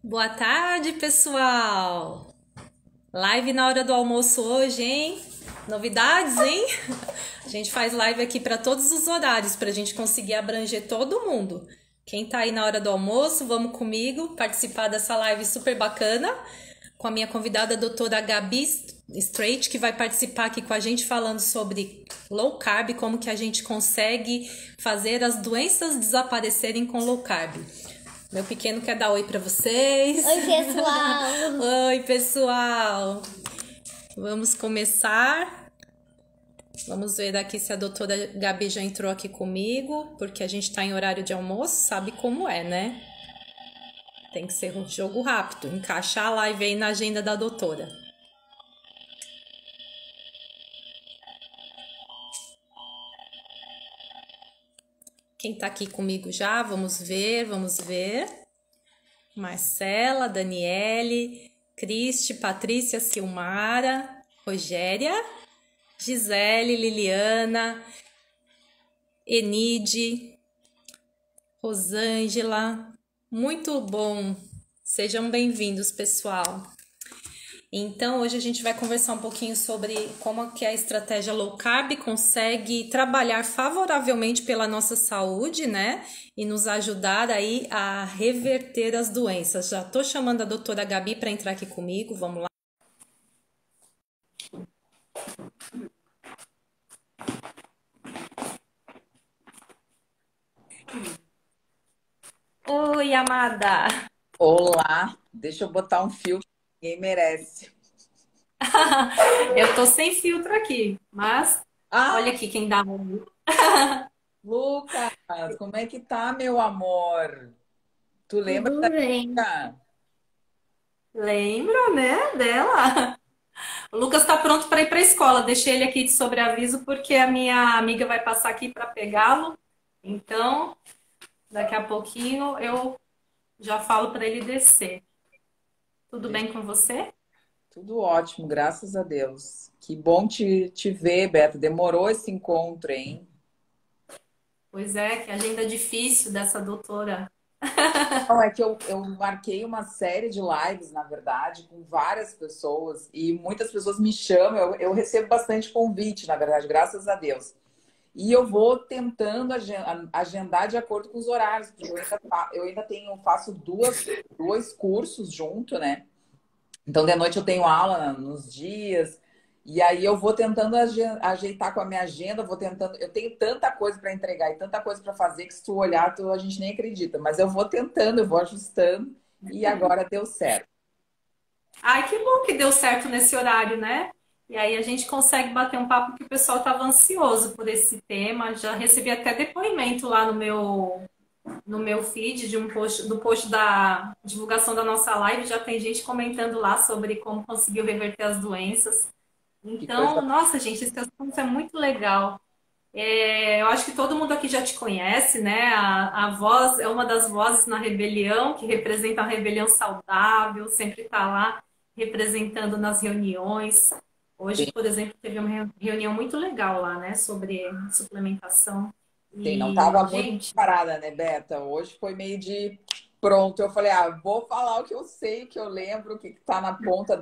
Boa tarde, pessoal! Live na hora do almoço hoje, hein? Novidades, hein? A gente faz live aqui para todos os horários, para a gente conseguir abranger todo mundo. Quem tá aí na hora do almoço, vamos comigo participar dessa live super bacana com a minha convidada, a doutora Gabi Straight, que vai participar aqui com a gente falando sobre low carb, como que a gente consegue fazer as doenças desaparecerem com low carb. Meu pequeno quer dar oi pra vocês. Oi, pessoal! Oi, pessoal! Vamos começar. Vamos ver aqui se a doutora Gabi já entrou aqui comigo, porque a gente tá em horário de almoço, sabe como é, né? Tem que ser um jogo rápido, encaixar a live aí na agenda da doutora. Quem tá aqui comigo já? Vamos ver, vamos ver. Marcela, Daniele, Cristi, Patrícia, Silmara, Rogéria, Gisele, Liliana, Enide, Rosângela. Muito bom. Sejam bem-vindos, pessoal. Então, hoje a gente vai conversar um pouquinho sobre como que a estratégia low carb consegue trabalhar favoravelmente pela nossa saúde, né? E nos ajudar aí a reverter as doenças. Já tô chamando a doutora Gabi para entrar aqui comigo, vamos lá. Oi, amada! Olá, deixa eu botar um filtro, ninguém merece. Eu tô sem filtro aqui, mas olha Ah, aqui quem dá um. Lucas, como é que tá, meu amor? Tu lembra da Tudo bem? Lica? Lembra, né, dela? O Lucas tá pronto para ir para a escola. Deixei ele aqui de sobreaviso porque a minha amiga vai passar aqui para pegá-lo. Então, daqui a pouquinho eu já falo para ele descer. Tudo Deixa- bem com você? Tudo ótimo, graças a Deus. Que bom te ver, Beto. Demorou esse encontro, hein? Pois é, que agenda difícil dessa doutora. Não, é que eu marquei uma série de lives, na verdade, com várias pessoas, e muitas pessoas me chamam, eu recebo bastante convite, na verdade, graças a Deus. E eu vou tentando agendar de acordo com os horários, porque eu ainda faço dois cursos junto, né? Então, de noite eu tenho aula nos dias, e aí eu vou tentando ajeitar com a minha agenda, vou tentando. Eu tenho tanta coisa para entregar e tanta coisa para fazer que se tu olhar, a gente nem acredita. Mas eu vou tentando, eu vou ajustando, e agora deu certo. Ai, que bom que deu certo nesse horário, né? E aí a gente consegue bater um papo que o pessoal estava ansioso por esse tema. Já recebi até depoimento lá no meu feed de um post, do post da divulgação da nossa live, já tem gente comentando lá sobre como conseguiu reverter as doenças. Que coisa. Então, nossa, gente, esse assunto é muito legal. Eu acho que todo mundo aqui já te conhece, né? A voz é uma das vozes na rebelião, que representa a rebelião saudável, sempre está lá representando nas reuniões. Hoje, por exemplo, teve uma reunião muito legal lá, né, sobre suplementação. Sim, não E, estava muito gente, preparada, né, Beta? Hoje foi meio de pronto. Eu falei, vou falar o que eu sei, o que eu lembro, o que está na ponta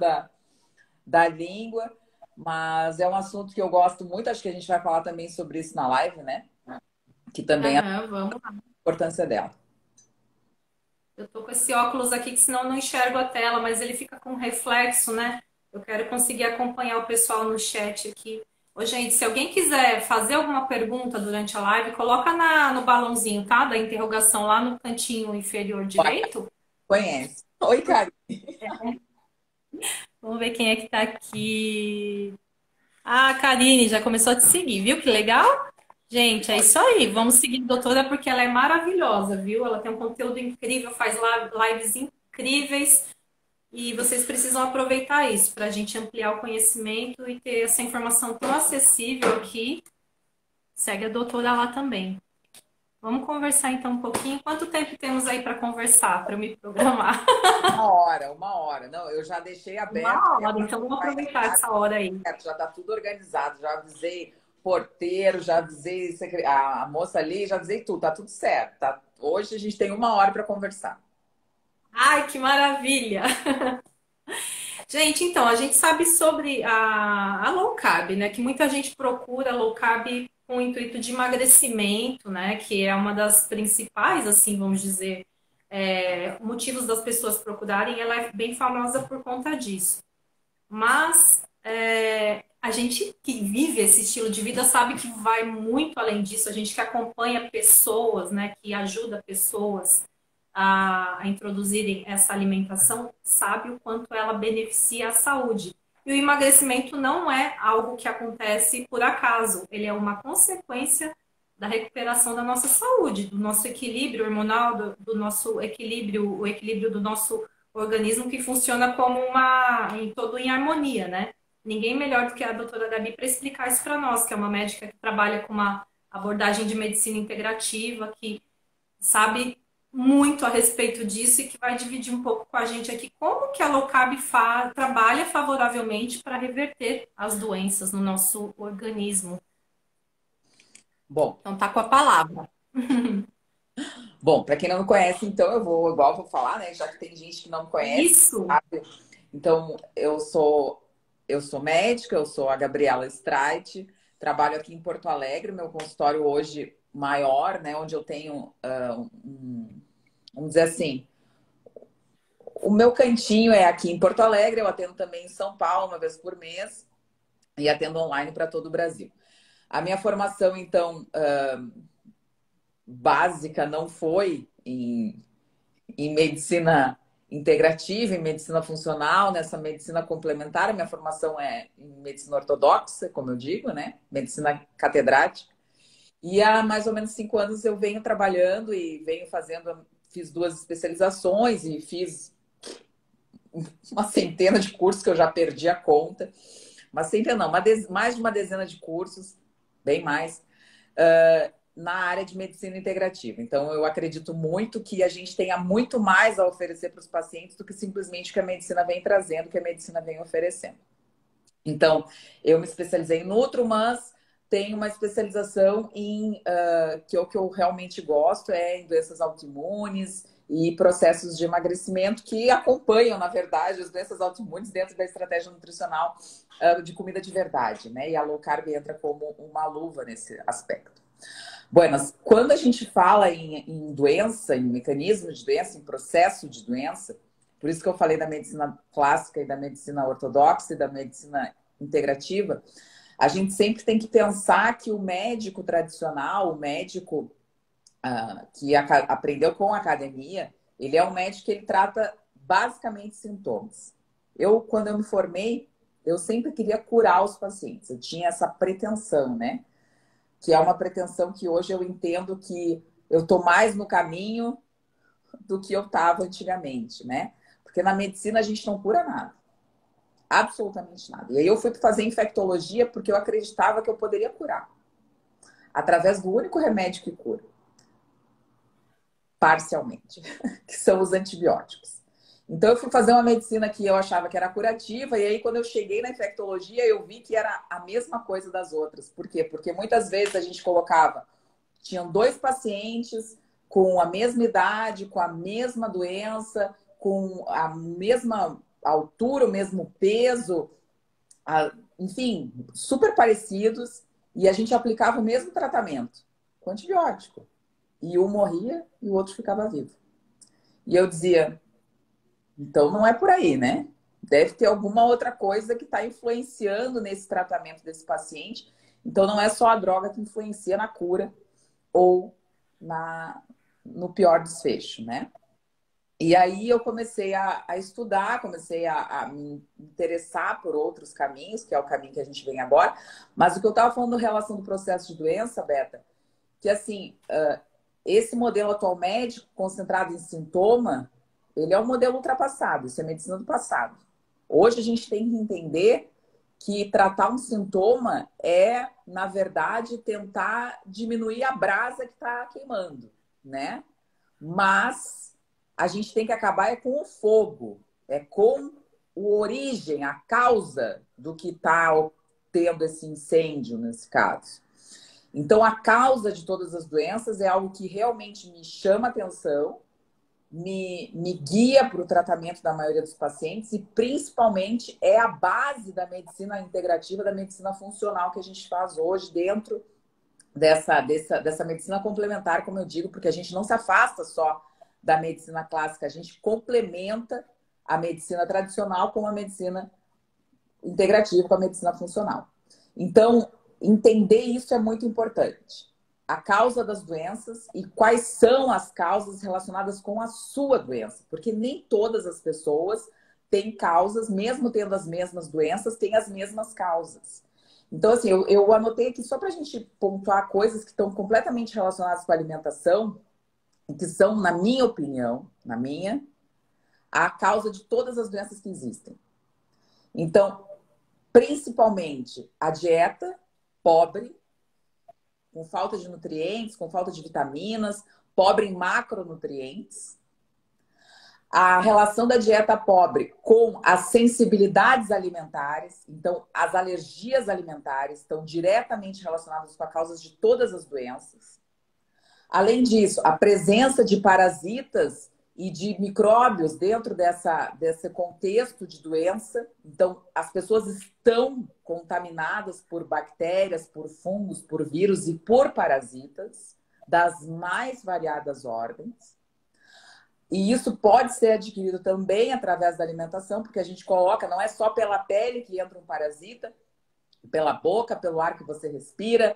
da língua, mas é um assunto que eu gosto muito. Acho que a gente vai falar também sobre isso na live, né? Que também é a aham, vamos. importância dela. Eu tô com esse óculos aqui que senão eu não enxergo a tela, mas ele fica com reflexo, né? Eu quero conseguir acompanhar o pessoal no chat aqui. Ô, gente, se alguém quiser fazer alguma pergunta durante a live, coloca no balãozinho, tá? Da interrogação lá no cantinho inferior direito. Conhece. Oi, Cari. Vamos ver quem é que tá aqui. Ah, a Karine já começou a te seguir, viu? Que legal. Gente, é isso aí. Vamos seguir a doutora porque ela é maravilhosa, viu? Ela tem um conteúdo incrível, faz lives incríveis. E vocês precisam aproveitar isso para a gente ampliar o conhecimento e ter essa informação tão acessível aqui. Segue a doutora lá também. Vamos conversar então um pouquinho. Quanto tempo temos aí para conversar, para eu me programar? Uma hora, uma hora. Não, eu já deixei aberto, Uma hora, então vamos aproveitar essa hora aí. já está tudo organizado. Já avisei porteiro, já avisei a moça ali, já avisei tudo, tá tudo certo. Tá? Hoje a gente tem uma hora para conversar. Ai, que maravilha! Gente, então, a gente sabe sobre a low carb, né? Que muita gente procura low carb com o intuito de emagrecimento, né? Que é uma das principais, assim, vamos dizer, motivos das pessoas procurarem. Ela é bem famosa por conta disso. Mas a gente que vive esse estilo de vida sabe que vai muito além disso. A gente que acompanha pessoas, né? Que ajuda pessoas a introduzirem essa alimentação, sabe o quanto ela beneficia a saúde. E o emagrecimento não é algo que acontece por acaso, ele é uma consequência da recuperação da nossa saúde, do nosso equilíbrio hormonal, do nosso equilíbrio, o equilíbrio do nosso organismo que funciona como todo em harmonia, né? Ninguém melhor do que a doutora Gabi para explicar isso para nós, que é uma médica que trabalha com uma abordagem de medicina integrativa, que sabe muito a respeito disso e que vai dividir um pouco com a gente aqui como que a low carb trabalha favoravelmente para reverter as doenças no nosso organismo. Bom, Então tá com a palavra. bom, para quem não me conhece, então vou falar, né? Já que tem gente que não me conhece, Isso. sabe? Então, eu sou médica, eu sou a Gabriela Streit, trabalho aqui em Porto Alegre, meu consultório hoje maior, né? Onde eu tenho, vamos dizer assim, o meu cantinho é aqui em Porto Alegre, eu atendo também em São Paulo, uma vez por mês, e atendo online para todo o Brasil. A minha formação, então, básica não foi em medicina integrativa, em medicina funcional, nessa medicina complementar. Minha formação é em medicina ortodoxa, como eu digo, né? Medicina catedrática. E há mais ou menos 5 anos eu venho trabalhando e venho fazendo, fiz 2 especializações e fiz uma centena de cursos que eu já perdi a conta. Uma centena não, mais de uma dezena de cursos, bem mais, na área de medicina integrativa. Então, eu acredito muito que a gente tenha muito mais a oferecer para os pacientes do que simplesmente o que a medicina vem trazendo, o que a medicina vem oferecendo. Então, eu me especializei em nutro, mas tenho uma especialização que é o que eu realmente gosto, é em doenças autoimunes e processos de emagrecimento que acompanham, na verdade, as doenças autoimunes dentro da estratégia nutricional de comida de verdade, né? E a low carb entra como uma luva nesse aspecto. Buenas, quando a gente fala em doença, em mecanismo de doença, em processo de doença, por isso que eu falei da medicina clássica e da medicina ortodoxa e da medicina integrativa, a gente sempre tem que pensar que o médico tradicional, o médico que aprendeu com a academia, ele é um médico que ele trata basicamente sintomas. Quando eu me formei, eu sempre queria curar os pacientes. Eu tinha essa pretensão, né? Que é uma pretensão que hoje eu entendo que eu estou mais no caminho do que eu estava antigamente, né? Porque na medicina a gente não cura nada. Absolutamente nada. E aí eu fui fazer infectologia porque eu acreditava que eu poderia curar. Através do único remédio que cura. Parcialmente. Que são os antibióticos. Então eu fui fazer uma medicina que eu achava que era curativa, e aí quando eu cheguei na infectologia, eu vi que era a mesma coisa das outras. Por quê? Porque muitas vezes a gente tinham 2 pacientes com a mesma idade, com a mesma doença, com a mesma altura, o mesmo peso, enfim, super parecidos, e a gente aplicava o mesmo tratamento com antibiótico. E um morria e o outro ficava vivo. E eu dizia, então não é por aí, né? Deve ter alguma outra coisa que está influenciando nesse tratamento desse paciente. Então não é só a droga que influencia na cura ou no pior desfecho, né? E aí eu comecei a estudar, comecei a me interessar por outros caminhos, que é o caminho que a gente vem agora. Mas o que eu estava falando em relação do processo de doença, Beta, que assim, esse modelo atual médico, concentrado em sintoma, ele é um modelo ultrapassado, isso é medicina do passado. Hoje a gente tem que entender que tratar um sintoma é, na verdade, tentar diminuir a brasa que está queimando, né? Mas a gente tem que acabar com o fogo, com a origem, a causa do que está tendo esse incêndio nesse caso. Então, a causa de todas as doenças é algo que realmente me chama atenção me guia para o tratamento da maioria dos pacientes e principalmente é a base da medicina integrativa, da medicina funcional que a gente faz hoje dentro dessa medicina complementar, como eu digo, porque a gente não se afasta só da medicina clássica, a gente complementa a medicina tradicional com a medicina integrativa, com a medicina funcional. Então, entender isso é muito importante. A causa das doenças e quais são as causas relacionadas com a sua doença, porque nem todas as pessoas têm causas, mesmo tendo as mesmas doenças, têm as mesmas causas. Então, assim, eu anotei aqui só para a gente pontuar coisas que estão completamente relacionadas com a alimentação, que são, na minha opinião, a causa de todas as doenças que existem. Então, principalmente a dieta pobre, com falta de nutrientes, com falta de vitaminas, pobre em macronutrientes. A relação da dieta pobre com as sensibilidades alimentares, então as alergias alimentares estão diretamente relacionadas com as causas de todas as doenças. Além disso, a presença de parasitas e de micróbios dentro desse contexto de doença. Então, as pessoas estão contaminadas por bactérias, por fungos, por vírus e por parasitas das mais variadas ordens. E isso pode ser adquirido também através da alimentação, porque a gente coloca, não é só pela pele que entra um parasita, pela boca, pelo ar que você respira,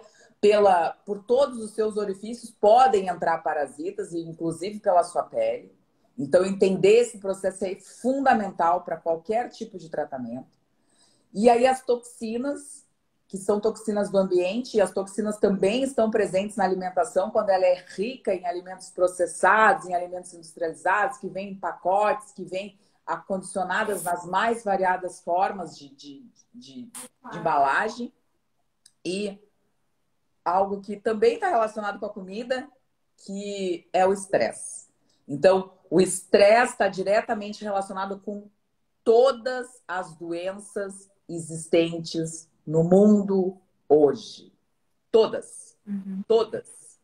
por todos os seus orifícios podem entrar parasitas, e inclusive pela sua pele. Então, entender esse processo é fundamental para qualquer tipo de tratamento. E aí as toxinas, que são toxinas do ambiente, e as toxinas também estão presentes na alimentação quando ela é rica em alimentos processados, em alimentos industrializados, que vêm em pacotes, que vêm acondicionadas nas mais variadas formas de embalagem. E algo que também está relacionado com a comida, que é o estresse. Então, o estresse está diretamente relacionado com todas as doenças existentes no mundo hoje. Todas. Todas.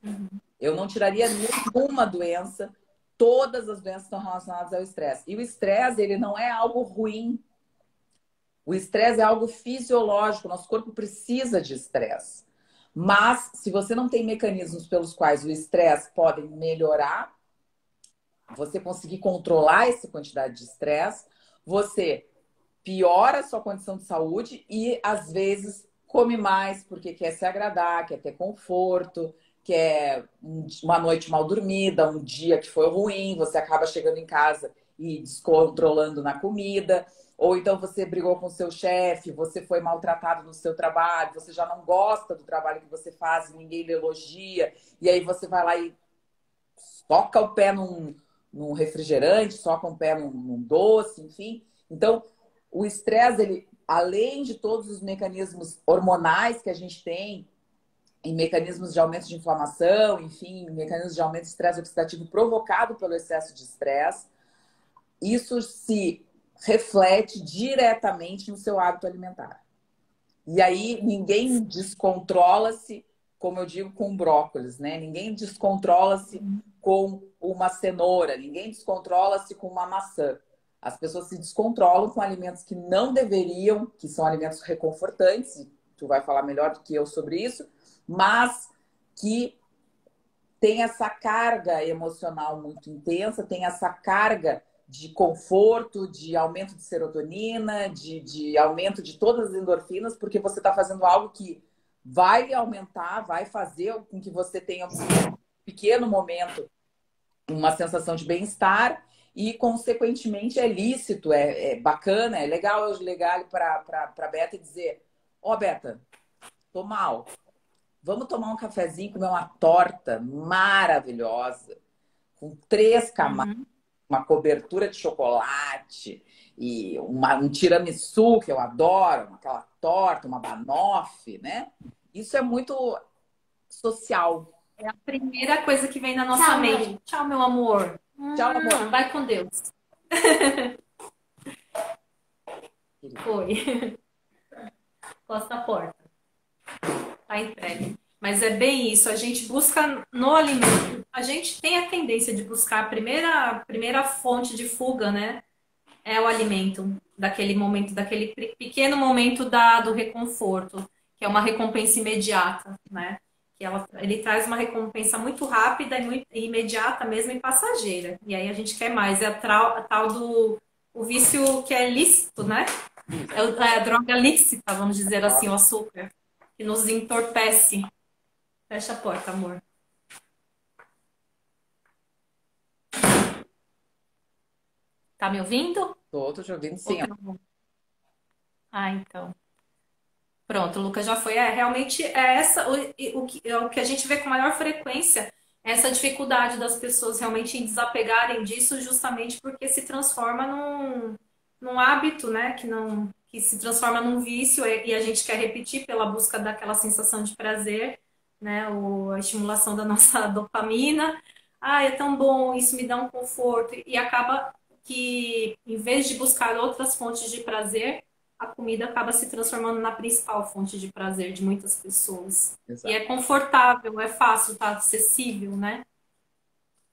Eu não tiraria nenhuma doença. Todas as doenças estão relacionadas ao estresse. E o estresse, ele não é algo ruim. O estresse é algo fisiológico. Nosso corpo precisa de estresse. Mas, se você não tem mecanismos pelos quais o estresse pode melhorar, você conseguir controlar essa quantidade de estresse, você piora a sua condição de saúde e, às vezes, come mais porque quer se agradar, quer ter conforto, quer uma noite mal dormida, um dia que foi ruim, você acaba chegando em casa e descontrolando na comida. Ou então você brigou com o seu chefe, você foi maltratado no seu trabalho, você já não gosta do trabalho que você faz e ninguém lhe elogia. E aí você vai lá e toca o pé num refrigerante, soca o pé num doce, enfim. Então, o estresse, ele, além de todos os mecanismos hormonais que a gente tem, em mecanismos de aumento de inflamação, enfim, mecanismos de aumento de estresse oxidativo provocado pelo excesso de estresse, isso se reflete diretamente no seu hábito alimentar. E aí ninguém descontrola-se, como eu digo, com brócolis, né? Ninguém descontrola-se com uma cenoura, ninguém descontrola-se com uma maçã. As pessoas se descontrolam com alimentos que não deveriam, que são alimentos reconfortantes, e tu vai falar melhor do que eu sobre isso, mas que tem essa carga emocional muito intensa, tem essa carga de conforto, de aumento de serotonina, de aumento de todas as endorfinas, porque você está fazendo algo que vai aumentar, vai fazer com que você tenha um pequeno momento, uma sensação de bem-estar e, consequentemente, é lícito, é bacana, é legal eu ligar para a Beta e dizer: ó, Beta, tô mal. Vamos tomar um cafezinho, comer uma torta maravilhosa, com 3 camadas, uma cobertura de chocolate e um tiramisu, que eu adoro, aquela torta, uma banoffee, né? Isso é muito social. É a primeira coisa que vem na nossa mente. Tchau, meu amor. Tchau, amor. Vai com Deus. Foi. Costa a porta. Tá entregue. Mas é bem isso, a gente busca no alimento. A gente tem a tendência de buscar a primeira fonte de fuga, né? É o alimento, daquele momento, daquele pequeno momento do reconforto, que é uma recompensa imediata, né? Ele traz uma recompensa muito rápida e muito imediata mesmo e passageira. E aí a gente quer mais. É a tal do o vício que é lícito, né? É a droga lícita, vamos dizer assim, o açúcar, que nos entorpece. Fecha a porta, amor. Tá me ouvindo? Tô te ouvindo Ou sim. travou? Ah, então. Pronto, o Lucas já foi. Realmente é o que a gente vê com maior frequência, essa dificuldade das pessoas realmente em desapegarem disso, justamente porque se transforma num hábito, né? Que se transforma num vício e a gente quer repetir pela busca daquela sensação de prazer, né? A estimulação da nossa dopamina. Ah, é tão bom, isso me dá um conforto. E acaba que, em vez de buscar outras fontes de prazer, a comida acaba se transformando na principal fonte de prazer de muitas pessoas. E Exato. é confortável, é fácil, tá acessível, né?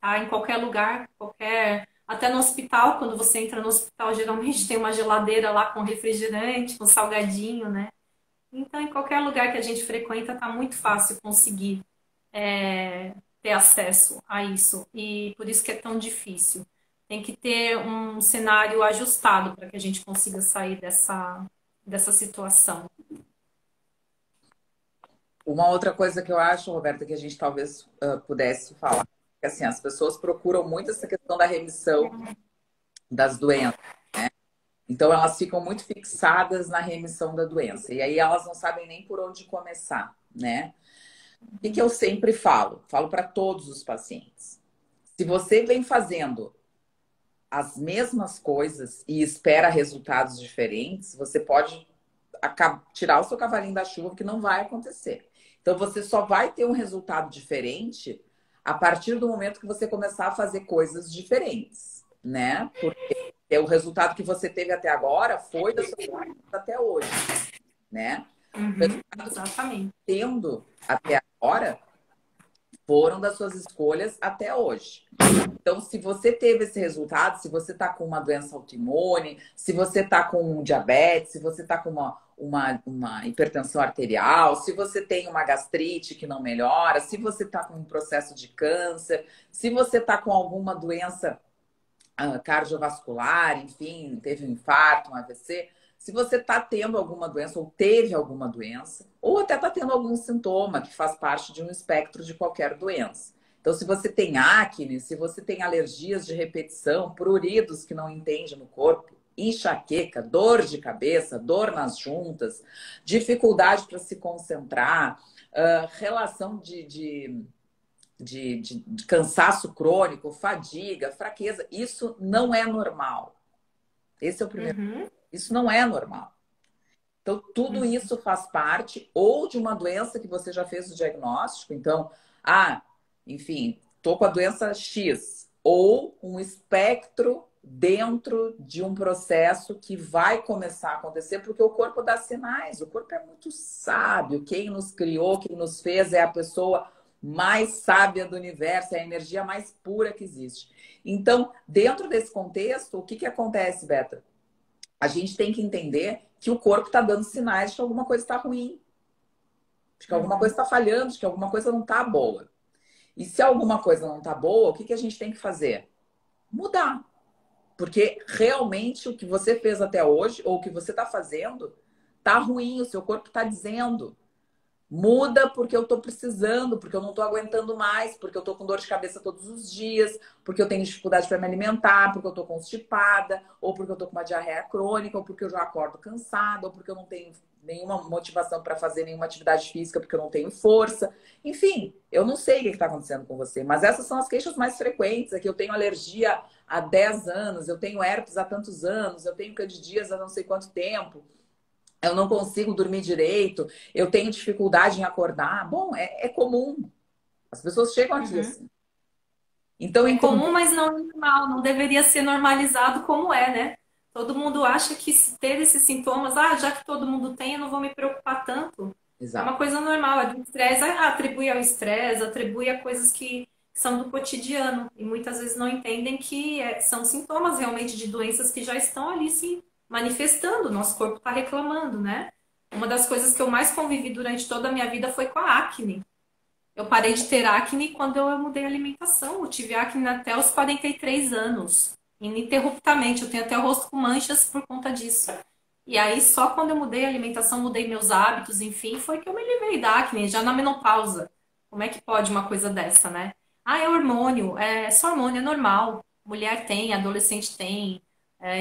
Tá em qualquer lugar, qualquer. Até no hospital, quando você entra no hospital, geralmente tem uma geladeira lá com refrigerante, com salgadinho, né? Então, em qualquer lugar que a gente frequenta, tá muito fácil conseguir ter acesso a isso. E por isso que é tão difícil. Tem que ter um cenário ajustado para que a gente consiga sair dessa situação. Uma outra coisa que eu acho, Roberta, que a gente talvez pudesse falar, é assim, as pessoas procuram muito essa questão da remissão das doenças. Então, elas ficam muito fixadas na remissão da doença. E aí elas não sabem nem por onde começar, né? O que eu sempre falo? Falo para todos os pacientes. Se você vem fazendo as mesmas coisas e espera resultados diferentes, você pode tirar o seu cavalinho da chuva, que não vai acontecer. Então, você só vai ter um resultado diferente a partir do momento que você começar a fazer coisas diferentes, né? Porque o resultado que você teve até agora foi da sua vida até hoje, né? O Uhum, resultado que você está exatamente. tendo até agora foram das suas escolhas até hoje. Então, se você teve esse resultado, se você está com uma doença autoimune, se você está com um diabetes, se você está com uma hipertensão arterial, se você tem uma gastrite que não melhora, se você está com um processo de câncer, se você está com alguma doença cardiovascular, enfim, teve um infarto, um AVC, se você está tendo alguma doença ou teve alguma doença, ou até está tendo algum sintoma que faz parte de um espectro de qualquer doença. Então, se você tem acne, se você tem alergias de repetição, pruridos que não entende no corpo, enxaqueca, dor de cabeça, dor nas juntas, dificuldade para se concentrar, relação de cansaço crônico, fadiga, fraqueza, isso não é normal. Esse é o primeiro. Uhum, Isso não é normal. Então, tudo uhum, isso faz parte ou de uma doença que você já fez o diagnóstico. Então, enfim, tô com a doença X. Ou um espectro dentro de um processo que vai começar a acontecer, porque o corpo dá sinais. O corpo é muito sábio. Quem nos criou, quem nos fez é a pessoa mais sábia do universo, é a energia mais pura que existe. Então, dentro desse contexto, o que acontece, Beta? A gente tem que entender que o corpo está dando sinais de que alguma coisa está ruim, de que alguma coisa uhum, está falhando, de que alguma coisa não está boa. E se alguma coisa não está boa, o que a gente tem que fazer? Mudar. Porque realmente o que você fez até hoje, ou o que você está fazendo, está ruim, o seu corpo está dizendo. Muda porque eu tô precisando, porque eu não tô aguentando mais, porque eu tô com dor de cabeça todos os dias, porque eu tenho dificuldade para me alimentar, porque eu tô constipada, ou porque eu tô com uma diarreia crônica, ou porque eu já acordo cansada, ou porque eu não tenho nenhuma motivação para fazer nenhuma atividade física, porque eu não tenho força. Enfim, eu não sei o que está acontecendo com você, mas essas são as queixas mais frequentes. É que eu tenho alergia há 10 anos, eu tenho herpes há tantos anos, eu tenho candidíase há não sei quanto tempo. Eu não consigo dormir direito, eu tenho dificuldade em acordar. Bom, é comum. As pessoas chegam aqui uhum. assim. Então, É entender. comum, mas não normal, não deveria ser normalizado como é, né? Todo mundo acha que se ter esses sintomas, já que todo mundo tem, eu não vou me preocupar tanto. É uma Exato. coisa normal, é do estresse, atribui ao estresse, atribui a coisas que são do cotidiano. E muitas vezes não entendem que são sintomas realmente de doenças que já estão ali se manifestando. Nosso corpo está reclamando, né? Uma das coisas que eu mais convivi durante toda a minha vida foi com a acne. Eu parei de ter acne quando eu mudei a alimentação. Eu tive acne até os 43 anos, ininterruptamente. Eu tenho até o rosto com manchas por conta disso. E aí, só quando eu mudei a alimentação, mudei meus hábitos, enfim, foi que eu me livrei da acne, já na menopausa. Como é que pode uma coisa dessa, né? Ah, é hormônio, é só hormônio, é normal. Mulher tem, adolescente tem,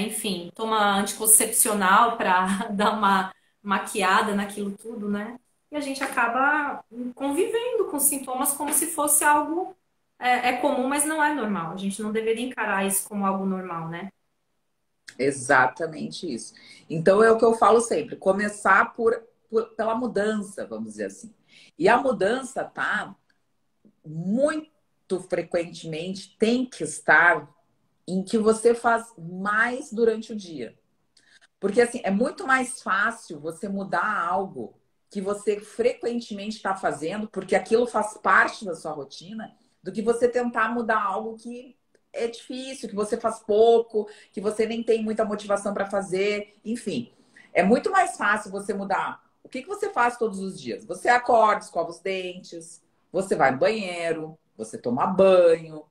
enfim, toma anticoncepcional para dar uma maquiada naquilo tudo, né? E a gente acaba convivendo com sintomas como se fosse algo comum, mas não é normal. A gente não deveria encarar isso como algo normal, né? Exatamente isso. Então é o que eu falo sempre, começar pela mudança, vamos dizer assim. E a mudança tá muito frequentemente tem que estar em que você faz mais durante o dia. Porque assim, é muito mais fácil você mudar algo que você frequentemente está fazendo, porque aquilo faz parte da sua rotina, do que você tentar mudar algo que é difícil, que você faz pouco, que você nem tem muita motivação para fazer. Enfim, é muito mais fácil você mudar. O que você faz todos os dias? Você acorda, escova os dentes, você vai no banheiro, você toma banho,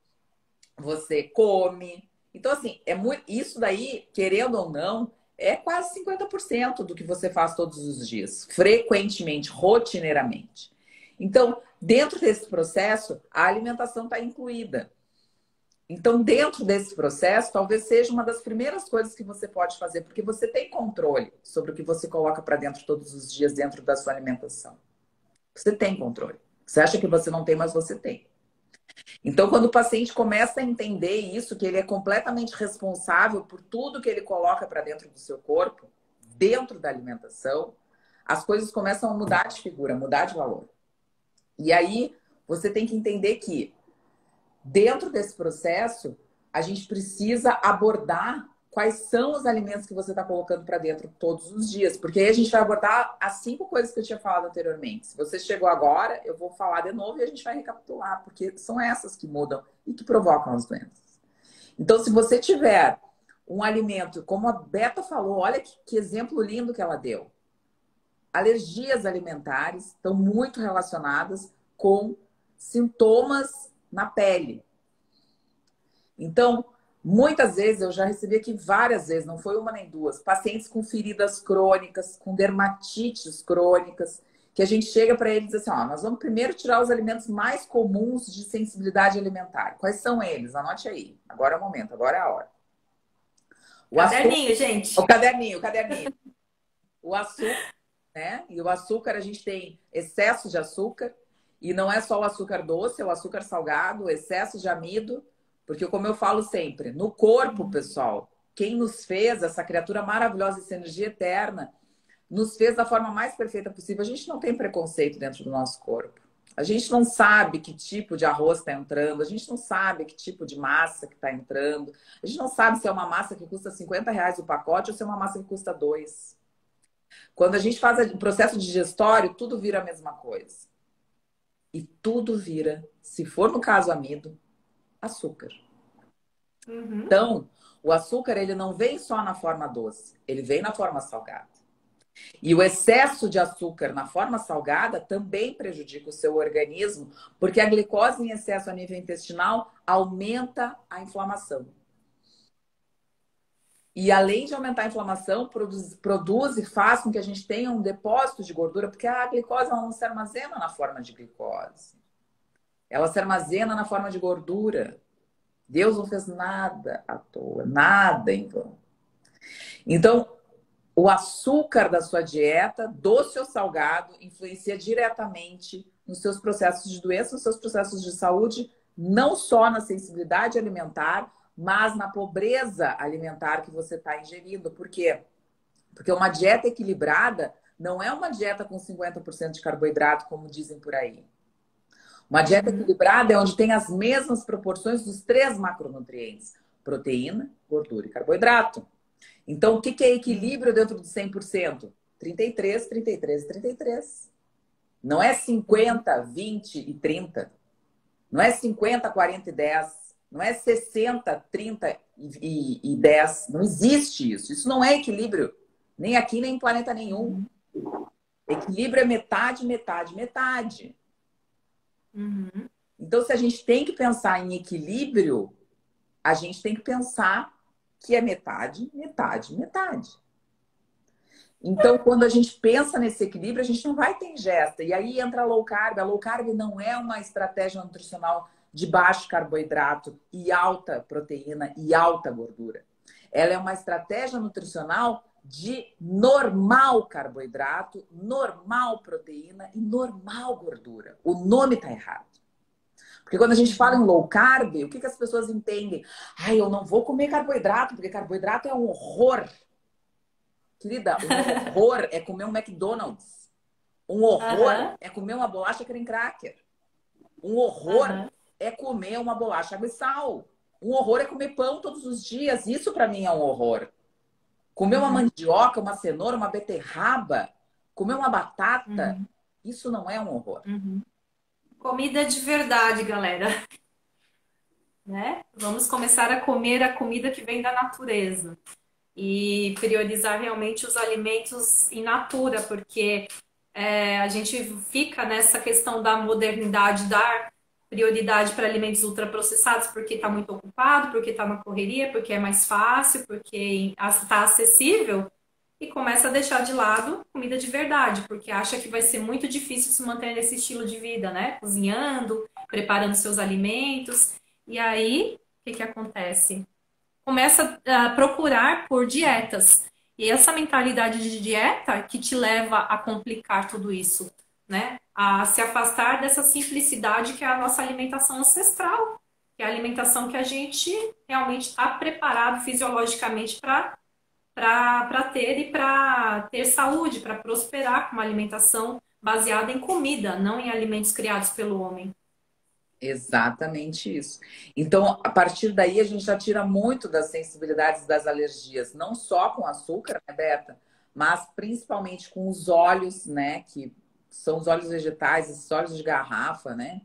você come. Então, assim, é muito. Isso daí, querendo ou não, é quase 50% do que você faz todos os dias, frequentemente, rotineiramente. Então, dentro desse processo, a alimentação está incluída. Então, dentro desse processo, talvez seja uma das primeiras coisas que você pode fazer, porque você tem controle sobre o que você coloca para dentro todos os dias dentro da sua alimentação. Você tem controle. Você acha que você não tem, mas você tem. Então, quando o paciente começa a entender isso, que ele é completamente responsável por tudo que ele coloca para dentro do seu corpo, dentro da alimentação, as coisas começam a mudar de figura, mudar de valor. E aí, você tem que entender que, dentro desse processo, a gente precisa abordar quais são os alimentos que você está colocando para dentro todos os dias. Porque aí a gente vai abordar as 5 coisas que eu tinha falado anteriormente. Se você chegou agora, eu vou falar de novo e a gente vai recapitular, porque são essas que mudam e que provocam as doenças. Então, se você tiver um alimento, como a Beta falou, olha que exemplo lindo que ela deu. Alergias alimentares estão muito relacionadas com sintomas na pele. Então, muitas vezes, eu já recebi aqui várias vezes, não foi uma nem duas, pacientes com feridas crônicas, com dermatites crônicas, que a gente chega para eles e diz assim, ó, nós vamos primeiro tirar os alimentos mais comuns de sensibilidade alimentar. Quais são eles? Anote aí. Agora é o momento, agora é a hora. O açúcar, Caderninho, gente. o caderninho, o caderninho. O açúcar, né? E o açúcar, a gente tem excesso de açúcar, e não é só o açúcar doce, é o açúcar salgado, o excesso de amido, porque como eu falo sempre, no corpo, pessoal, quem nos fez, essa criatura maravilhosa, essa energia eterna, nos fez da forma mais perfeita possível. A gente não tem preconceito dentro do nosso corpo. A gente não sabe que tipo de arroz está entrando, a gente não sabe que tipo de massa que está entrando, a gente não sabe se é uma massa que custa R$ 50 o pacote ou se é uma massa que custa 2. Quando a gente faz o processo digestório, tudo vira a mesma coisa. E tudo vira, se for no caso amido, açúcar. Uhum. Então, o açúcar ele não vem só na forma doce, ele vem na forma salgada. E o excesso de açúcar na forma salgada também prejudica o seu organismo, porque a glicose em excesso a nível intestinal aumenta a inflamação. E além de aumentar a inflamação, produz e faz com que a gente tenha um depósito de gordura, porque a glicose ela não se armazena na forma de glicose. Ela se armazena na forma de gordura. Deus não fez nada à toa, nada em vão. Então, o açúcar da sua dieta, doce ou salgado, influencia diretamente nos seus processos de doença, nos seus processos de saúde, não só na sensibilidade alimentar, mas na pobreza alimentar que você está ingerindo. Por quê? Porque uma dieta equilibrada não é uma dieta com 50% de carboidrato, como dizem por aí. Uma dieta Uhum. equilibrada é onde tem as mesmas proporções dos 3 macronutrientes: proteína, gordura e carboidrato. Então, o que é equilíbrio dentro de 100%? 33, 33 e 33. Não é 50, 20 e 30. Não é 50, 40 e 10. Não é 60, 30 e 10. Não existe isso. Isso não é equilíbrio. Nem aqui, nem em planeta nenhum. Equilíbrio é metade, metade, metade. Uhum. Então, se a gente tem que pensar em equilíbrio, a gente tem que pensar que é metade, metade, metade. Então, quando a gente pensa nesse equilíbrio, a gente não vai ter ingesta. E aí entra a low carb. A low carb não é uma estratégia nutricional de baixo carboidrato e alta proteína e alta gordura. Ela é uma estratégia nutricional de normal carboidrato, normal proteína e normal gordura. O nome está errado. Porque quando a gente fala em low carb, o que as pessoas entendem? Ai, eu não vou comer carboidrato, porque carboidrato é um horror. Querida, um horror é comer um McDonald's. Um horror é comer uma bolacha creme cracker. Um horror é comer uma bolacha água e sal. Um horror é comer pão todos os dias. Isso para mim é um horror. Comer uma mandioca, uma cenoura, uma beterraba, comer uma batata, isso não é um horror. Comida de verdade, galera. Né? Vamos começar a comer a comida que vem da natureza. E priorizar realmente os alimentos in natura, porque a gente fica nessa questão da modernidade, dar prioridade para alimentos ultraprocessados porque está muito ocupado, porque está na correria, porque é mais fácil, porque está acessível, e começa a deixar de lado comida de verdade, porque acha que vai ser muito difícil se manter nesse estilo de vida, né? Cozinhando, preparando seus alimentos. E aí, o que acontece? Começa a procurar por dietas. E essa mentalidade de dieta que te leva a complicar tudo isso, né? A se afastar dessa simplicidade que é a nossa alimentação ancestral, que é a alimentação que a gente realmente está preparado fisiologicamente para ter e para ter saúde, para prosperar com uma alimentação baseada em comida, não em alimentos criados pelo homem. Exatamente isso. Então, a partir daí, a gente já tira muito das sensibilidades das alergias, não só com açúcar, né, Beta? Mas principalmente com os óleos, né? Que são os óleos vegetais, esses óleos de garrafa, né?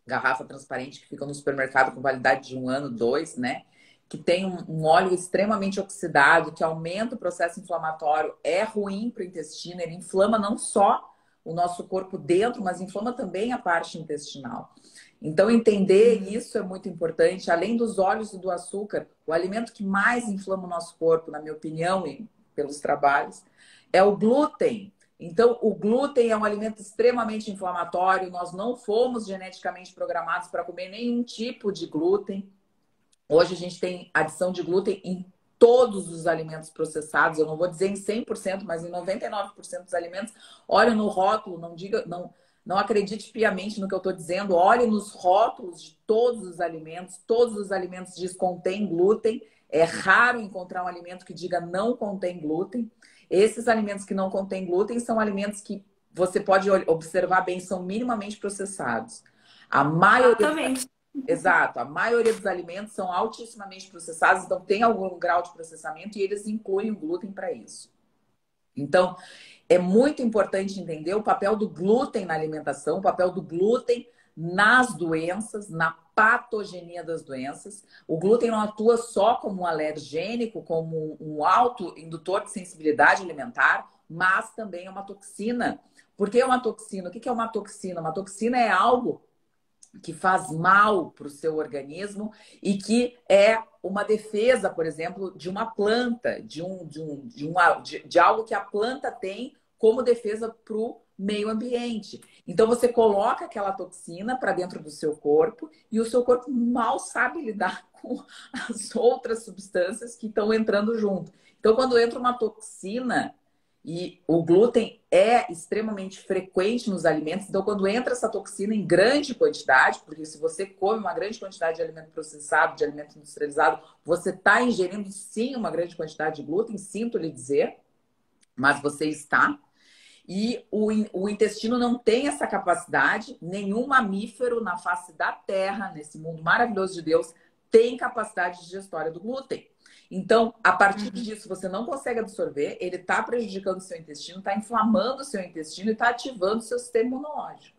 Garrafa transparente que fica no supermercado com validade de 1 ano, 2, né? Que tem um óleo extremamente oxidado, que aumenta o processo inflamatório, é ruim para o intestino, ele inflama não só o nosso corpo dentro, mas inflama também a parte intestinal. Então, entender isso é muito importante. Além dos óleos e do açúcar, o alimento que mais inflama o nosso corpo, na minha opinião, e pelos trabalhos, é o glúten. Então, o glúten é um alimento extremamente inflamatório. Nós não fomos geneticamente programados para comer nenhum tipo de glúten. Hoje a gente tem adição de glúten em todos os alimentos processados. Eu não vou dizer em 100%, mas em 99% dos alimentos. Olha no rótulo, não acredite piamente no que eu estou dizendo. Olhe nos rótulos de todos os alimentos. Todos os alimentos diz contém glúten. É raro encontrar um alimento que diga não contém glúten. Esses alimentos que não contêm glúten são alimentos que você pode observar bem, são minimamente processados. A maioria Exatamente. Exato, a maioria dos alimentos são altissimamente processados, então tem algum grau de processamento e eles incluem o glúten para isso. Então, é muito importante entender o papel do glúten na alimentação, o papel do glúten nas doenças, na patogenia das doenças. O glúten não atua só como um alergênico, como um autoindutor de sensibilidade alimentar, mas também é uma toxina. Por que é uma toxina? O que é uma toxina? Uma toxina é algo que faz mal para o seu organismo e que é uma defesa, por exemplo, de uma planta, de algo que a planta tem como defesa para o meio ambiente. Então você coloca aquela toxina para dentro do seu corpo e o seu corpo mal sabe lidar com as outras substâncias que estão entrando junto. Então quando entra uma toxina, e o glúten é extremamente frequente nos alimentos. Então, quando entra essa toxina em grande quantidade, porque se você come uma grande quantidade de alimento processado, de alimento industrializado, você está ingerindo sim uma grande quantidade de glúten, sinto lhe dizer, mas você está. E o intestino não tem essa capacidade, nenhum mamífero na face da Terra, nesse mundo maravilhoso de Deus, tem capacidade digestória do glúten. Então, a partir Uhum. disso, você não consegue absorver, ele está prejudicando o seu intestino, está inflamando o seu intestino e está ativando o seu sistema imunológico.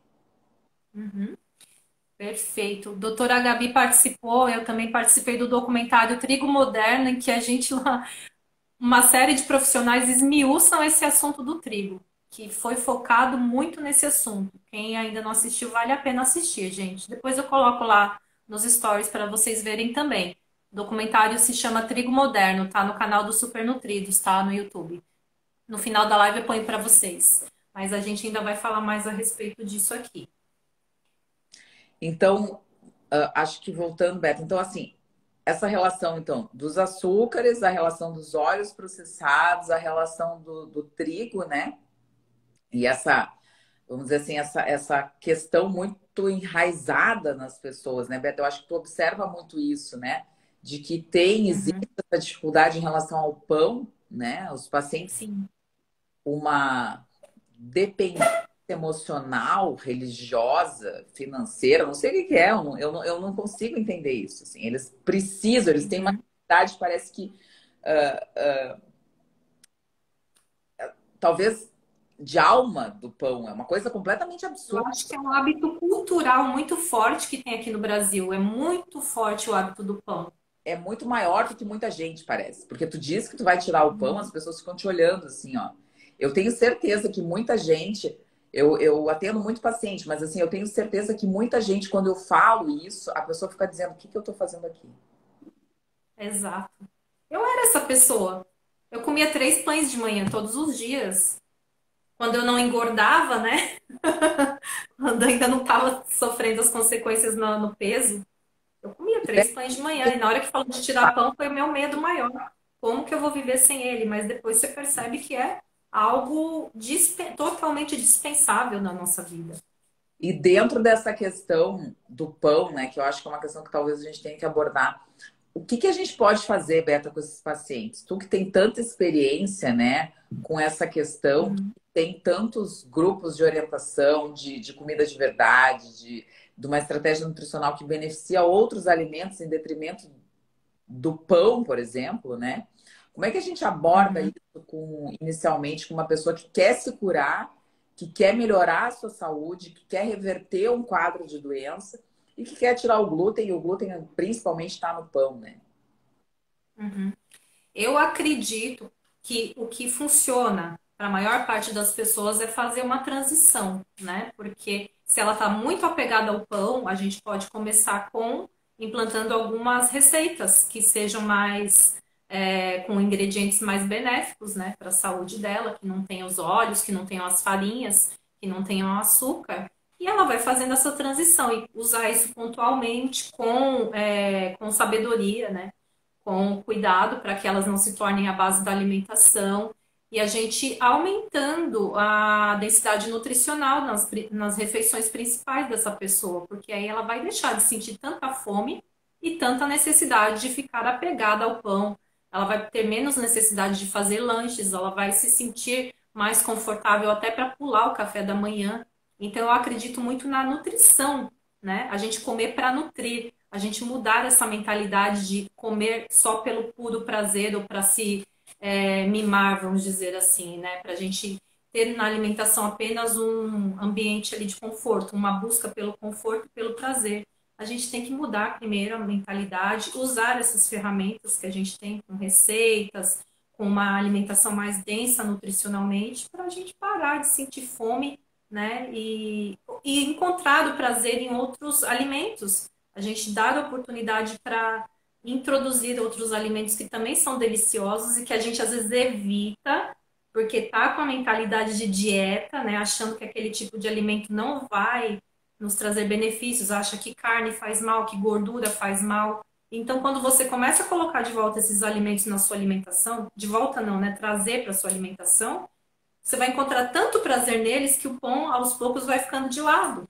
Uhum. Perfeito. Doutora Gabi participou, eu também participei do documentário Trigo Moderno, em que a gente lá, uma série de profissionais esmiuçam esse assunto do trigo, que foi focado muito nesse assunto. Quem ainda não assistiu, vale a pena assistir, gente. Depois eu coloco lá nos stories para vocês verem também. O documentário se chama Trigo Moderno, tá no canal do Super Nutridos, tá no YouTube. No final da live eu ponho para vocês. Mas a gente ainda vai falar mais a respeito disso aqui. Então, acho que voltando, Beto, então assim, essa relação então dos açúcares, a relação dos óleos processados, a relação do trigo, né? E essa, vamos dizer assim, essa questão muito enraizada nas pessoas, né, Beto? Eu acho que tu observa muito isso, né? De que existe Uhum. essa dificuldade em relação ao pão, né? Os pacientes Sim. uma dependência emocional, religiosa, financeira, não sei o que que é, eu não consigo entender isso. Assim. Eles precisam, eles têm uma Uhum. necessidade, parece que talvez de alma do pão, é uma coisa completamente Eu absurda. acho que é um hábito cultural muito forte que tem aqui no Brasil. É muito forte o hábito do pão. É muito maior do que muita gente parece, porque tu diz que tu vai tirar o pão, as pessoas ficam te olhando assim, ó. Eu tenho certeza que muita gente, eu atendo muito paciente, mas assim, eu tenho certeza que muita gente, quando eu falo isso, a pessoa fica dizendo, o que que eu tô fazendo aqui? Exato. Eu era essa pessoa. Eu comia 3 pães de manhã todos os dias. Quando eu não engordava, né? Quando eu ainda não estava sofrendo as consequências no peso, eu comia 3 pães de manhã. E na hora que falou de tirar pão, foi o meu medo maior. Como que eu vou viver sem ele? Mas depois você percebe que é algo totalmente dispensável na nossa vida. E dentro dessa questão do pão, né, que eu acho que é uma questão que talvez a gente tenha que abordar, o que que a gente pode fazer, Beta, com esses pacientes? Tu que tem tanta experiência, né, com essa questão, Uhum. tem tantos grupos de orientação, de comida de verdade, de uma estratégia nutricional que beneficia outros alimentos em detrimento do pão, por exemplo, né? Como é que a gente aborda Uhum. isso inicialmente com uma pessoa que quer se curar, que quer melhorar a sua saúde, que quer reverter um quadro de doença e que quer tirar o glúten, e o glúten principalmente está no pão, né? Uhum. Eu acredito que o que funciona para a maior parte das pessoas é fazer uma transição, né? Porque se ela está muito apegada ao pão, a gente pode começar com implantando algumas receitas que sejam mais com ingredientes mais benéficos, né, para a saúde dela, que não tenham os óleos, que não tenham as farinhas, que não tenham açúcar. E ela vai fazendo essa transição e usar isso pontualmente com sabedoria, né? Com cuidado para que elas não se tornem a base da alimentação e a gente aumentando a densidade nutricional nas refeições principais dessa pessoa, porque aí ela vai deixar de sentir tanta fome e tanta necessidade de ficar apegada ao pão. Ela vai ter menos necessidade de fazer lanches, ela vai se sentir mais confortável até para pular o café da manhã. Então eu acredito muito na nutrição, né? A gente comer para nutrir, a gente mudar essa mentalidade de comer só pelo puro prazer ou para se mimar, vamos dizer assim, né? Para a gente ter na alimentação apenas um ambiente ali de conforto, uma busca pelo conforto e pelo prazer. A gente tem que mudar primeiro a mentalidade, usar essas ferramentas que a gente tem com receitas, com uma alimentação mais densa nutricionalmente, para a gente parar de sentir fome, né? E encontrar o prazer em outros alimentos. A gente dar oportunidade para introduzir outros alimentos que também são deliciosos e que a gente às vezes evita porque tá com a mentalidade de dieta, né, achando que aquele tipo de alimento não vai nos trazer benefícios, acha que carne faz mal, que gordura faz mal. Então, quando você começa a colocar de volta esses alimentos na sua alimentação, de volta não, né, trazer para sua alimentação, você vai encontrar tanto prazer neles que o pão aos poucos vai ficando de lado.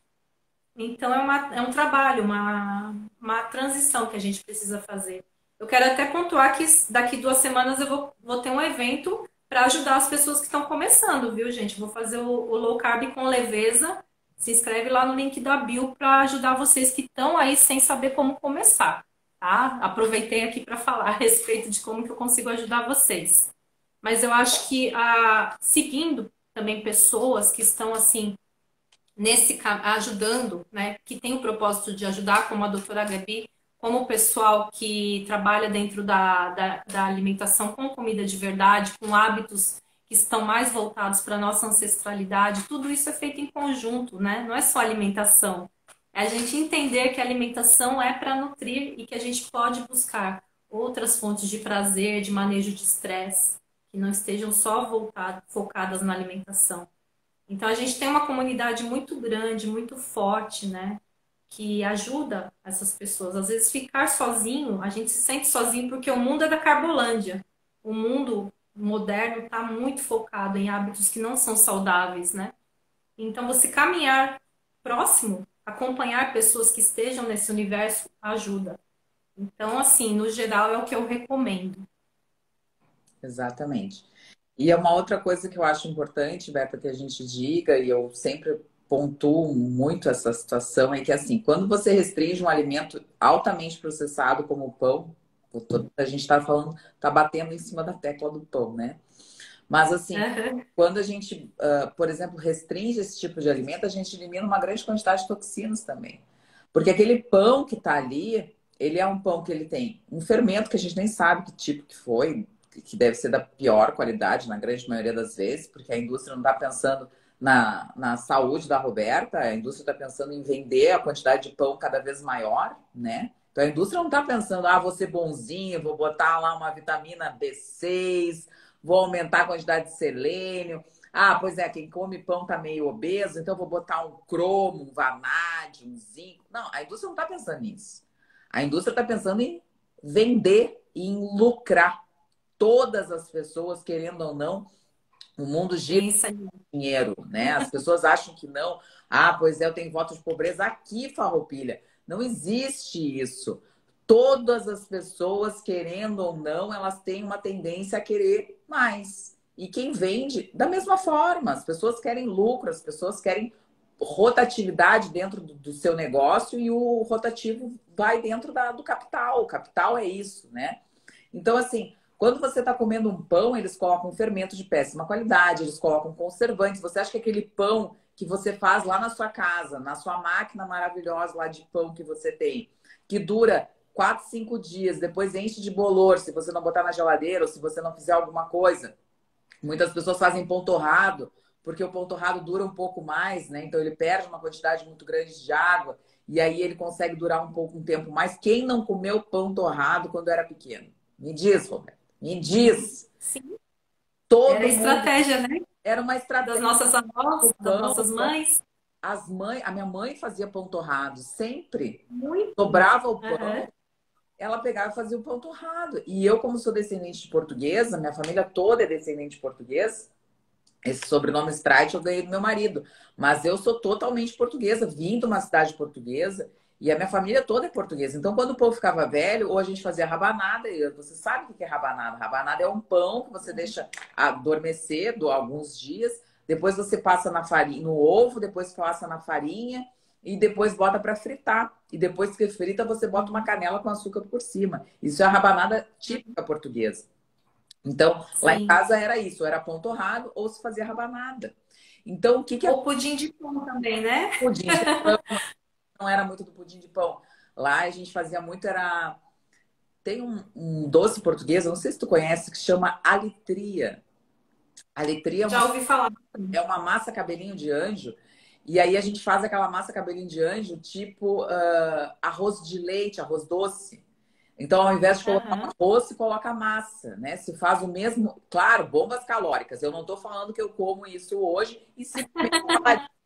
Então é um trabalho, uma transição que a gente precisa fazer. Eu quero até pontuar que daqui 2 semanas eu vou ter um evento para ajudar as pessoas que estão começando, viu, gente? Vou fazer o low carb com leveza. Se inscreve lá no link da bio para ajudar vocês que estão aí sem saber como começar. tá? Aproveitei aqui para falar a respeito de como que eu consigo ajudar vocês. Mas eu acho que seguindo também pessoas que estão assim ajudando, né, que tem o propósito de ajudar, como a doutora Gabi, como o pessoal que trabalha dentro da alimentação com comida de verdade, com hábitos que estão mais voltados para a nossa ancestralidade, tudo isso é feito em conjunto, né? Não é só alimentação. É a gente entender que a alimentação é para nutrir e que a gente pode buscar outras fontes de prazer, de manejo de estresse, que não estejam só focadas na alimentação. Então a gente tem uma comunidade muito grande, muito forte, né? Que ajuda essas pessoas. Às vezes ficar sozinho, a gente se sente sozinho porque o mundo é da Carbolândia. O mundo moderno está muito focado em hábitos que não são saudáveis, né? Então você caminhar próximo, acompanhar pessoas que estejam nesse universo ajuda. Então, assim, no geral é o que eu recomendo. Exatamente. E é uma outra coisa que eu acho importante, Berta, que a gente diga, e eu sempre pontuo muito essa situação, é que assim, quando você restringe um alimento altamente processado como o pão, a gente está falando, está batendo em cima da tecla do pão, né? Mas assim, Uhum. quando a gente, por exemplo, restringe esse tipo de alimento, a gente elimina uma grande quantidade de toxinas também. Porque aquele pão que está ali, ele é um pão que ele tem um fermento que a gente nem sabe que tipo que foi, que deve ser da pior qualidade na grande maioria das vezes, porque a indústria não está pensando na saúde da Roberta, a indústria está pensando em vender a quantidade de pão cada vez maior, né? Então a indústria não está pensando, vou ser bonzinho, vou botar lá uma vitamina B6, vou aumentar a quantidade de selênio. Pois é, quem come pão tá meio obeso, então vou botar um cromo, um vanádio, um zinco. Não, a indústria não está pensando nisso. A indústria está pensando em vender e em lucrar. Todas as pessoas, querendo ou não, o mundo gira Isso aí. com dinheiro, né? As pessoas acham que não. Pois é, eu tenho voto de pobreza aqui, Farroupilha. Não existe isso. Todas as pessoas, querendo ou não, elas têm uma tendência a querer mais. E quem vende, da mesma forma, as pessoas querem lucro, as pessoas querem rotatividade dentro do seu negócio e o rotativo vai dentro do capital. O capital é isso, né? Então, assim, quando você está comendo um pão, eles colocam fermento de péssima qualidade, eles colocam conservantes. Você acha que aquele pão que você faz lá na sua casa, na sua máquina maravilhosa lá de pão que você tem, que dura 4, 5 dias, depois enche de bolor, se você não botar na geladeira ou se você não fizer alguma coisa. Muitas pessoas fazem pão torrado, porque o pão torrado dura um pouco mais, né? Então ele perde uma quantidade muito grande de água e aí ele consegue durar um tempo mais. Quem não comeu pão torrado quando era pequeno? Me diz, Roberto. Me diz. Sim, era Todo mundo. estratégia, né? Era uma Das estratégia. nossas avós, O das pão, nossas mães. a minha mãe fazia pão torrado sempre. Muito. Sobrava o Uhum. pão, ela pegava e fazia o pão torrado. E eu, como sou descendente de portuguesa, minha família toda é descendente de português. Esse sobrenome Streit eu ganhei do meu marido. Mas eu sou totalmente portuguesa, vim de uma cidade portuguesa e a minha família toda é portuguesa. Então, quando o povo ficava velho, ou a gente fazia rabanada, e você sabe o que é rabanada? Rabanada é um pão que você deixa adormecer alguns dias, depois você passa na farinha, no ovo, depois passa na farinha e depois bota para fritar. E depois que frita, você bota uma canela com açúcar por cima. Isso é a rabanada típica portuguesa. Então, lá em Sim. casa era isso, era pão torrado ou se fazia rabanada. Então, o que que é Ou pudim de pão também, né? pudim de pão? Não era muito do pudim de pão. Lá a gente fazia muito, era... Tem um doce português, eu não sei se tu conhece, que se chama alitria. Alitria Já ouvi falar. é uma massa cabelinho de anjo. E aí a gente faz aquela massa cabelinho de anjo tipo arroz de leite, arroz doce. Então, ao invés de colocar Aham. arroz, se coloca massa, né? Se faz o mesmo, claro, bombas calóricas. Eu não estou falando que eu como isso hoje e se comer,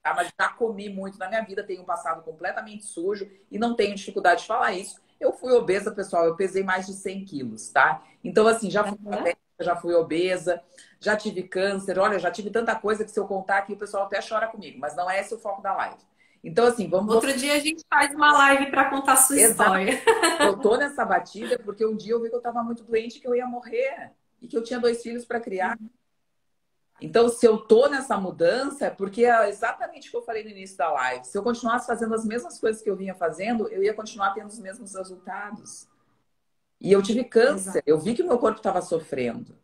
tá? Mas já comi muito na minha vida, tenho um passado completamente sujo e não tenho dificuldade de falar isso. Eu fui obesa, pessoal, eu pesei mais de 100 quilos, tá? Então, assim, já fui Aham. diabética, já fui obesa, já tive câncer, olha, já tive tanta coisa que se eu contar aqui o pessoal até chora comigo, mas não é esse o foco da live. Então, assim, vamos Outro dia a gente faz uma live para contar a sua Exato. história. Eu tô nessa batida porque um dia eu vi que eu estava muito doente, que eu ia morrer e que eu tinha 2 filhos para criar. Então, se eu tô nessa mudança, é porque é exatamente o que eu falei no início da live. Se eu continuasse fazendo as mesmas coisas que eu vinha fazendo, eu ia continuar tendo os mesmos resultados. E eu tive câncer, Exato. eu vi que o meu corpo estava sofrendo.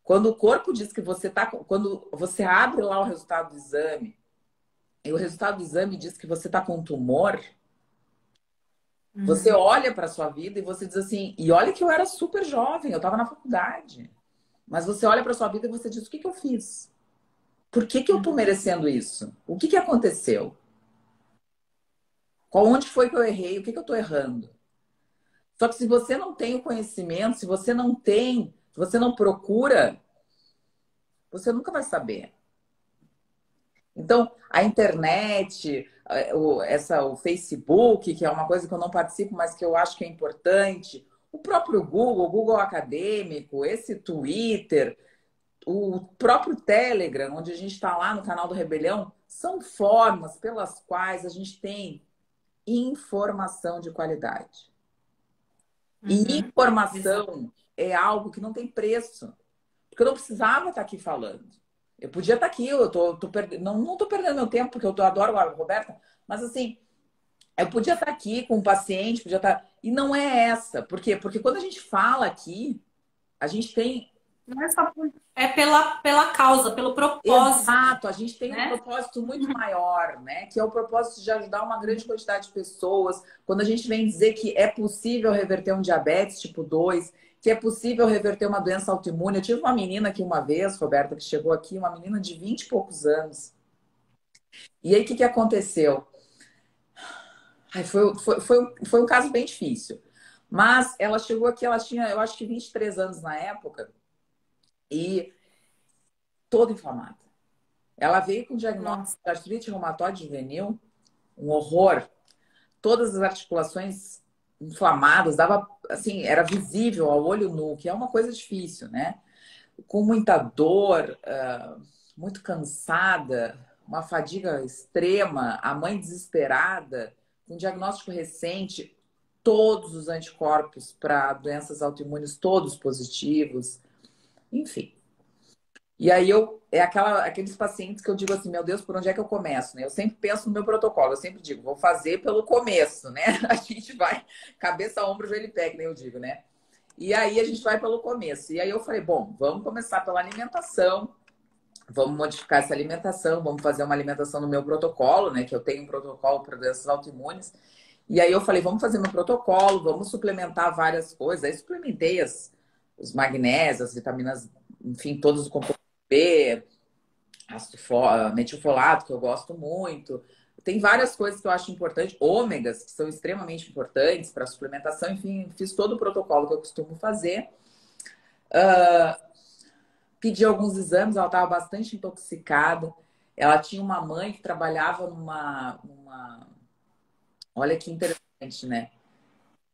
Quando o corpo diz que você tá, quando você abre lá o resultado do exame, e o resultado do exame diz que você está com um tumor, você Uhum. olha para sua vida e você diz assim, e olha que eu era super jovem, eu estava na faculdade. Mas você olha para sua vida e você diz, o que que eu fiz? Por que que eu estou Uhum. merecendo isso? O que que aconteceu? Qual onde foi que eu errei? O que que eu estou errando? Só que se você não tem o conhecimento, se você não tem, se você não procura, você nunca vai saber. Então, a internet, o Facebook, que é uma coisa que eu não participo, mas que eu acho que é importante, o próprio Google, o Google Acadêmico, esse Twitter, o próprio Telegram, onde a gente está lá no canal do Rebelião, são formas pelas quais a gente tem informação de qualidade. E Uhum. Exato. informação é algo que não tem preço. Porque eu não precisava estar aqui falando. Eu podia estar aqui, não estou perdendo meu tempo, porque adoro a Roberta, mas assim, eu podia estar aqui com um paciente, podia estar. E não é essa. Por quê? Porque quando a gente fala aqui, a gente tem. Não é só é pela causa, pelo propósito, Exato, a gente tem um né? propósito muito maior, né? Que é o propósito de ajudar uma grande quantidade de pessoas. Quando a gente vem dizer que é possível reverter um diabetes tipo 2, que é possível reverter uma doença autoimune. Eu tive uma menina aqui uma vez, Roberta, que chegou aqui, uma menina de 20 e poucos anos. E aí, o que que aconteceu? Ai, foi um caso bem difícil. Mas ela chegou aqui, ela tinha, eu acho que 23 anos na época, e toda inflamada. Ela veio com diagnóstico Nossa. de artrite reumatoide juvenil, um horror. Todas as articulações inflamadas, dava assim, era visível ao olho nu, que é uma coisa difícil, né? Com muita dor, muito cansada, uma fadiga extrema, a mãe desesperada, com diagnóstico recente, todos os anticorpos para doenças autoimunes, todos positivos, enfim. E aí aqueles pacientes que eu digo assim, meu Deus, por onde é que eu começo, né? Eu sempre penso no meu protocolo, eu sempre digo, vou fazer pelo começo, né? A gente vai cabeça, ombro, joelho e pé, que nem eu digo, né? E aí a gente vai pelo começo. E aí eu falei, bom, vamos começar pela alimentação, vamos modificar essa alimentação, vamos fazer uma alimentação no meu protocolo, né? Que eu tenho um protocolo para doenças autoimunes. E aí eu falei, vamos fazer meu protocolo, vamos suplementar várias coisas. Aí suplementei os magnésios, as vitaminas, enfim, todos os componentes B, metilfolato, que eu gosto muito. Tem várias coisas que eu acho importantes, ômegas, que são extremamente importantes para suplementação. Enfim, fiz todo o protocolo que eu costumo fazer. Pedi alguns exames, ela estava bastante intoxicada. Ela tinha uma mãe que trabalhava numa... Olha que interessante, né?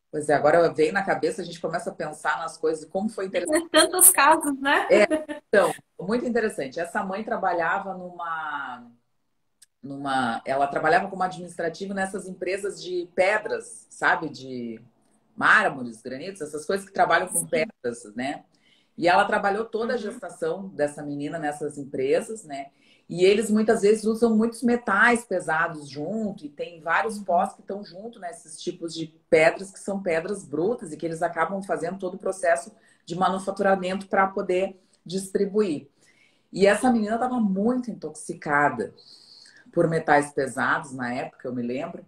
Pois é, agora vem na cabeça, a gente começa a pensar nas coisas, como foi interessante. Tantos casos, né? Então, muito interessante. Essa mãe trabalhava ela trabalhava como administrativa nessas empresas de pedras, sabe? De mármores, granitos, essas coisas que trabalham com Sim. pedras, né? E ela trabalhou toda a Uhum. gestação dessa menina nessas empresas, né? E eles muitas vezes usam muitos metais pesados junto, e tem vários pós que estão junto nesses tipos de pedras que são pedras brutas e que eles acabam fazendo todo o processo de manufaturamento para poder distribuir. E essa menina estava muito intoxicada por metais pesados na época, eu me lembro.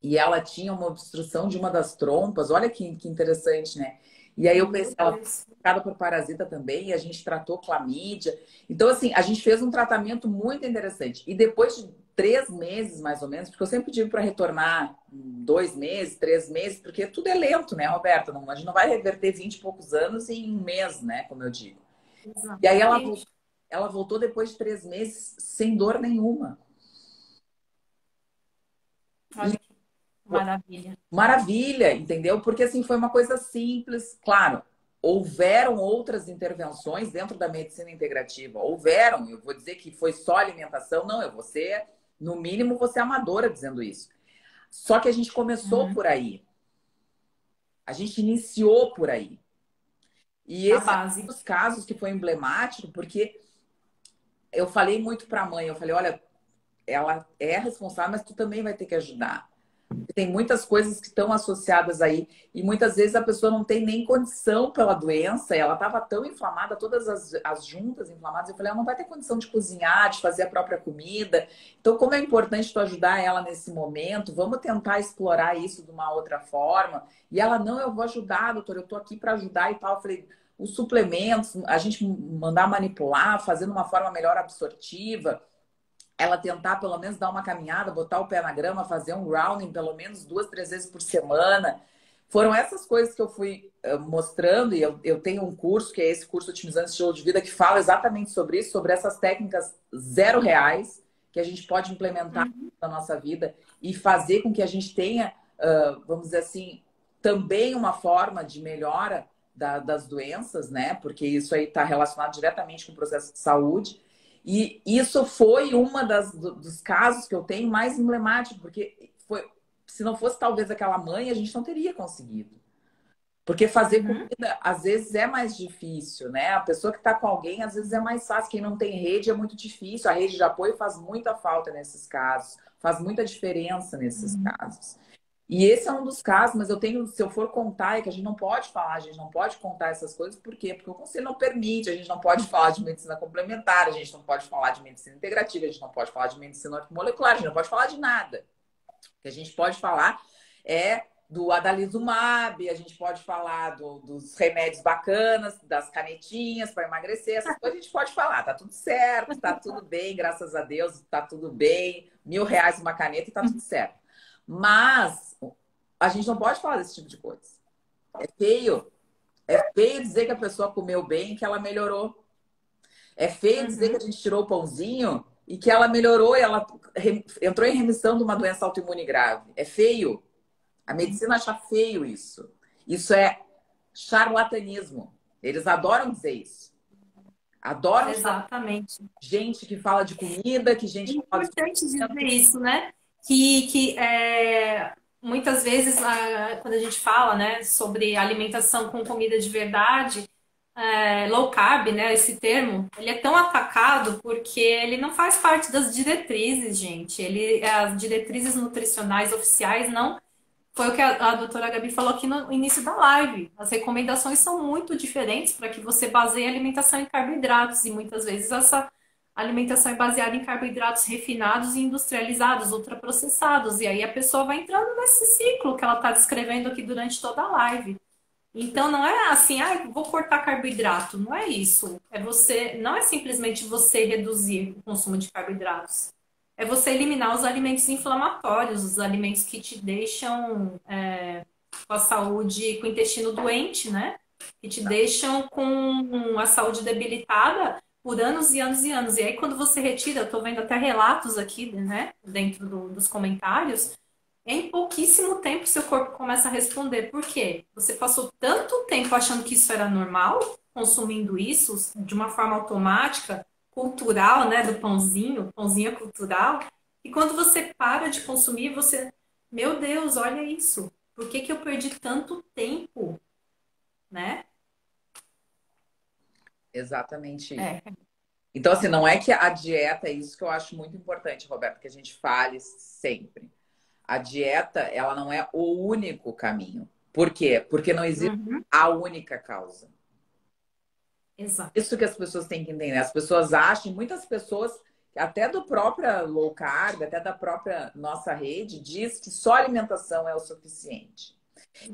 E ela tinha uma obstrução de uma das trompas. Olha que interessante, né? E aí eu pensei, Meu ela foi Deus. picada por parasita também, e a gente tratou clamídia. Então, assim, a gente fez um tratamento muito interessante. E depois de 3 meses, mais ou menos, porque eu sempre digo para retornar 2 meses, 3 meses, porque tudo é lento, né, Roberta? Não, a gente não vai reverter 20 e poucos anos em um mês, né? Como eu digo. E aí Exatamente. ela voltou depois de 3 meses sem dor nenhuma. Olha que maravilha. Maravilha, entendeu? Porque assim foi uma coisa simples. Claro, houveram outras intervenções dentro da medicina integrativa. Houveram, eu vou dizer que foi só alimentação, não, eu vou ser, no mínimo, você é amadora dizendo isso. Só que a gente começou Uhum. por aí. A gente iniciou por aí. E A esse é um base. dos casos que foi emblemático, porque eu falei muito para a mãe, eu falei, olha, ela é responsável, mas tu também vai ter que ajudar. Tem muitas coisas que estão associadas aí. E muitas vezes a pessoa não tem nem condição pela doença. E ela estava tão inflamada, todas as juntas inflamadas. Eu falei, ela não vai ter condição de cozinhar, de fazer a própria comida. Então, como é importante tu ajudar ela nesse momento, vamos tentar explorar isso de uma outra forma. E ela, não, eu vou ajudar, doutor, eu estou aqui para ajudar e tal. Eu falei, os suplementos, a gente mandar manipular, fazendo uma forma melhor absortiva, ela tentar pelo menos dar uma caminhada, botar o pé na grama, fazer um grounding pelo menos 2, 3 vezes por semana. Foram essas coisas que eu fui mostrando, e eu tenho um curso, que é esse curso Otimizando o Estilo de Vida, que fala exatamente sobre isso, sobre essas técnicas R$ 0 que a gente pode implementar na nossa vida e fazer com que a gente tenha, vamos dizer assim, também uma forma de melhora das doenças, né? Porque isso aí está relacionado diretamente com o processo de saúde. E isso foi uma dos casos que eu tenho mais emblemático, porque se não fosse talvez aquela mãe, a gente não teria conseguido. Porque fazer comida, às vezes, é mais difícil, né? A pessoa que está com alguém, às vezes, é mais fácil. Quem não tem rede é muito difícil. A rede de apoio faz muita falta nesses casos, faz muita diferença nesses casos. E esse é um dos casos, mas eu tenho, se eu for contar, é que a gente não pode falar, a gente não pode contar essas coisas, por quê? Porque o conselho não permite, a gente não pode falar de medicina complementar, a gente não pode falar de medicina integrativa, a gente não pode falar de medicina molecular, a gente não pode falar de nada. O que a gente pode falar é do adalimumab, a gente pode falar dos remédios bacanas, das canetinhas para emagrecer, essas coisas a gente pode falar, tá tudo certo, tá tudo bem, graças a Deus, tá tudo bem, R$ 1.000 uma caneta e tá tudo certo. Mas a gente não pode falar desse tipo de coisa. É feio. É feio dizer que a pessoa comeu bem e que ela melhorou. É feio dizer que a gente tirou o pãozinho e que ela melhorou e ela entrou em remissão de uma doença autoimune grave. É feio. A medicina acha feio isso. Isso é charlatanismo. Eles adoram dizer isso. Adoram. Exatamente. Gente que fala de comida, que gente que fala de... É importante dizer isso, né? Muitas vezes, quando a gente fala, né, sobre alimentação com comida de verdade, low carb, né, esse termo, ele é tão atacado porque ele não faz parte das diretrizes, gente. As diretrizes nutricionais oficiais não... Foi o que a doutora Gabi falou aqui no início da live. As recomendações são muito diferentes para que você baseie a alimentação em carboidratos. E muitas vezes essa alimentação é baseada em carboidratos refinados e industrializados, ultraprocessados. E aí a pessoa vai entrando nesse ciclo que ela está descrevendo aqui durante toda a live. Então não é assim, vou cortar carboidrato. Não é isso. Não é simplesmente você reduzir o consumo de carboidratos. É você eliminar os alimentos inflamatórios, os alimentos que te deixam com a saúde, com o intestino doente, né? Que te deixam com a saúde debilitada por anos e anos e anos. E aí, quando você retira, eu tô vendo até relatos aqui, né? Dentro dos comentários, em pouquíssimo tempo seu corpo começa a responder. Por quê? Você passou tanto tempo achando que isso era normal, consumindo isso de uma forma automática, cultural, né, do pãozinho é cultural, e quando você para de consumir, você, meu Deus, olha isso, por que eu perdi tanto tempo, né? Exatamente isso. Então, assim, não é que a dieta, é isso que eu acho muito importante, Roberto, que a gente fale sempre. A dieta, ela não é o único caminho. Por quê? Porque não existe a única causa. Exato. Isso que as pessoas têm que entender. As pessoas acham, muitas pessoas, até do próprio low carb, até da própria nossa rede, diz que só alimentação é o suficiente.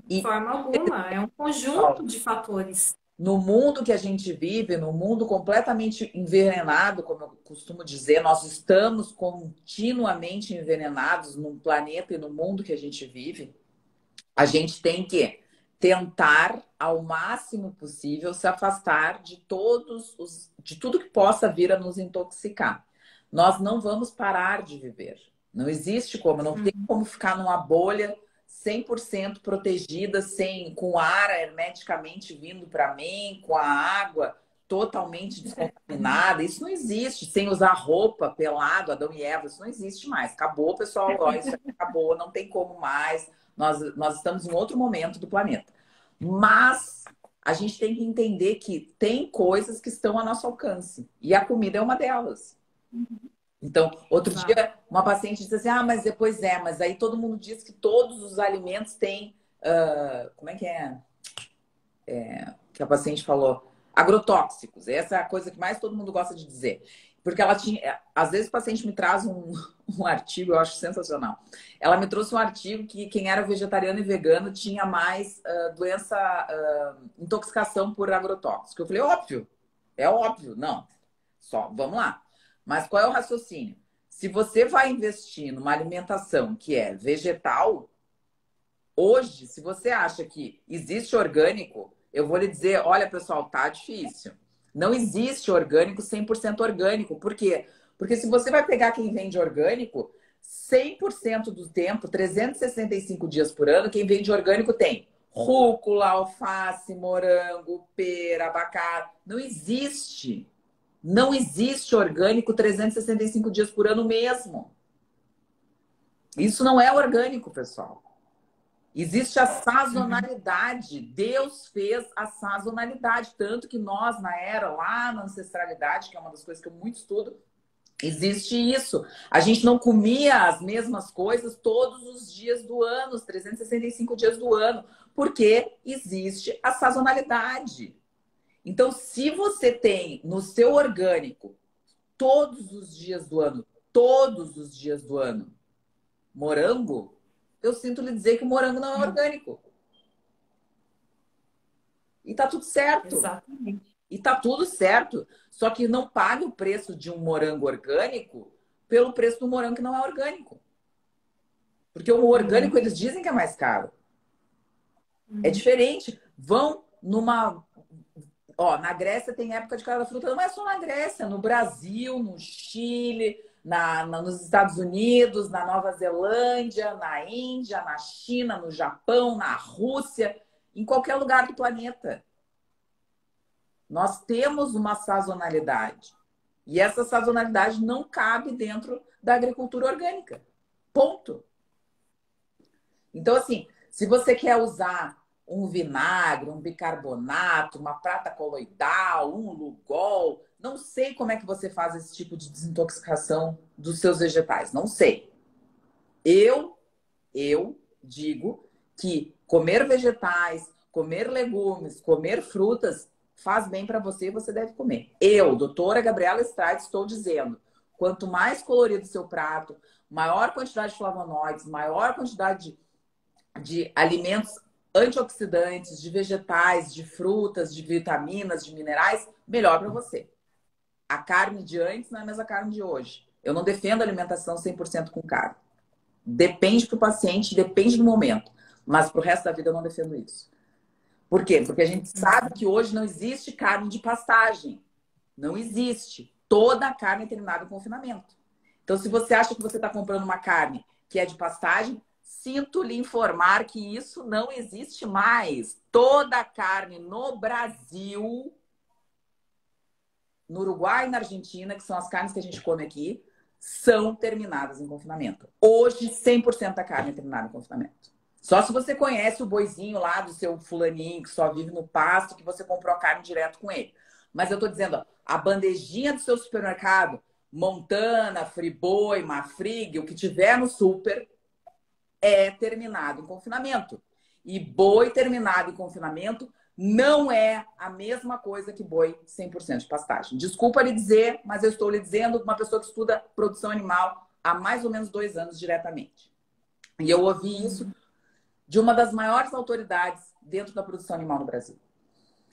De forma alguma, é um conjunto de fatores. No mundo que a gente vive, no mundo completamente envenenado, como eu costumo dizer, nós estamos continuamente envenenados no planeta e no mundo que a gente vive. A gente tem que tentar, ao máximo possível, se afastar de tudo que possa vir a nos intoxicar. Nós não vamos parar de viver. Não existe como, não tem como ficar numa bolha 100% protegida, com ar hermeticamente vindo para mim, com a água totalmente descontaminada. Isso não existe. Sem usar roupa, pelado, Adão e Eva, isso não existe mais. Acabou, pessoal. Ó, isso acabou, não tem como mais. Nós estamos em outro momento do planeta. Mas a gente tem que entender que tem coisas que estão a nosso alcance. E a comida é uma delas. Então, outro Exato. dia, uma paciente disse assim: ah, mas depois mas aí todo mundo diz que todos os alimentos têm. Como é que é? Que a paciente falou? Agrotóxicos. Essa é a coisa que mais todo mundo gosta de dizer. Porque ela tinha. Às vezes o paciente me traz um artigo, eu acho sensacional. Ela me trouxe um artigo que quem era vegetariano e vegano tinha mais doença, intoxicação por agrotóxico. Eu falei, óbvio, é óbvio. Não, só, vamos lá. Mas qual é o raciocínio? Se você vai investir numa alimentação que é vegetal, hoje, se você acha que existe orgânico, eu vou lhe dizer, olha, pessoal, tá difícil. Não existe orgânico 100% orgânico. Por quê? Porque se você vai pegar quem vende orgânico, 100% do tempo, 365 dias por ano, quem vende orgânico tem rúcula, alface, morango, pera, abacate. Não existe. Não existe orgânico 365 dias por ano mesmo. Isso não é orgânico, pessoal. Existe a sazonalidade. Deus fez a sazonalidade. Tanto que nós, na era, lá na ancestralidade, que é uma das coisas que eu muito estudo, existe isso. A gente não comia as mesmas coisas todos os dias do ano, os 365 dias do ano, porque existe a sazonalidade. Então, se você tem no seu orgânico todos os dias do ano, morango, eu sinto lhe dizer que o morango não é orgânico. E tá tudo certo. Exatamente. E tá tudo certo. Só que não pague o preço de um morango orgânico pelo preço do morango que não é orgânico. Porque o orgânico eles dizem que é mais caro. É diferente. Vão numa. Ó, na Grécia tem época de cada fruta, não é só na Grécia, no Brasil, no Chile, nos Estados Unidos, na Nova Zelândia, na Índia, na China, no Japão, na Rússia, em qualquer lugar do planeta. Nós temos uma sazonalidade. E essa sazonalidade não cabe dentro da agricultura orgânica. Ponto. Então, assim, se você quer usar um vinagre, um bicarbonato, uma prata coloidal, um Lugol, não sei como é que você faz esse tipo de desintoxicação dos seus vegetais. Não sei. Eu digo que comer vegetais, comer legumes, comer frutas faz bem para você e você deve comer. Eu, doutora Gabriela Strade, estou dizendo, quanto mais colorido o seu prato, maior quantidade de flavonoides, maior quantidade de alimentos antioxidantes, de vegetais, de frutas, de vitaminas, de minerais, melhor para você. A carne de antes não é a mesma carne de hoje. Eu não defendo alimentação 100% com carne. Depende para o paciente, depende do momento. Mas para o resto da vida eu não defendo isso. Por quê? Porque a gente sabe que hoje não existe carne de pastagem. Não existe. Toda a carne é terminada em confinamento. Então, se você acha que você está comprando uma carne que é de pastagem, sinto lhe informar que isso não existe mais. Toda a carne no Brasil, no Uruguai e na Argentina, que são as carnes que a gente come aqui, são terminadas em confinamento. Hoje, 100% da carne é terminada em confinamento. Só se você conhece o boizinho lá do seu fulaninho, que só vive no pasto, que você comprou a carne direto com ele. Mas eu tô dizendo, ó, a bandejinha do seu supermercado, Montana, Friboi, Mafrig, o que tiver no super, é terminado em confinamento. E boi terminado em confinamento não é a mesma coisa que boi 100% de pastagem. Desculpa lhe dizer, mas eu estou lhe dizendo uma pessoa que estuda produção animal há mais ou menos 2 anos diretamente. E eu ouvi isso de uma das maiores autoridades dentro da produção animal no Brasil.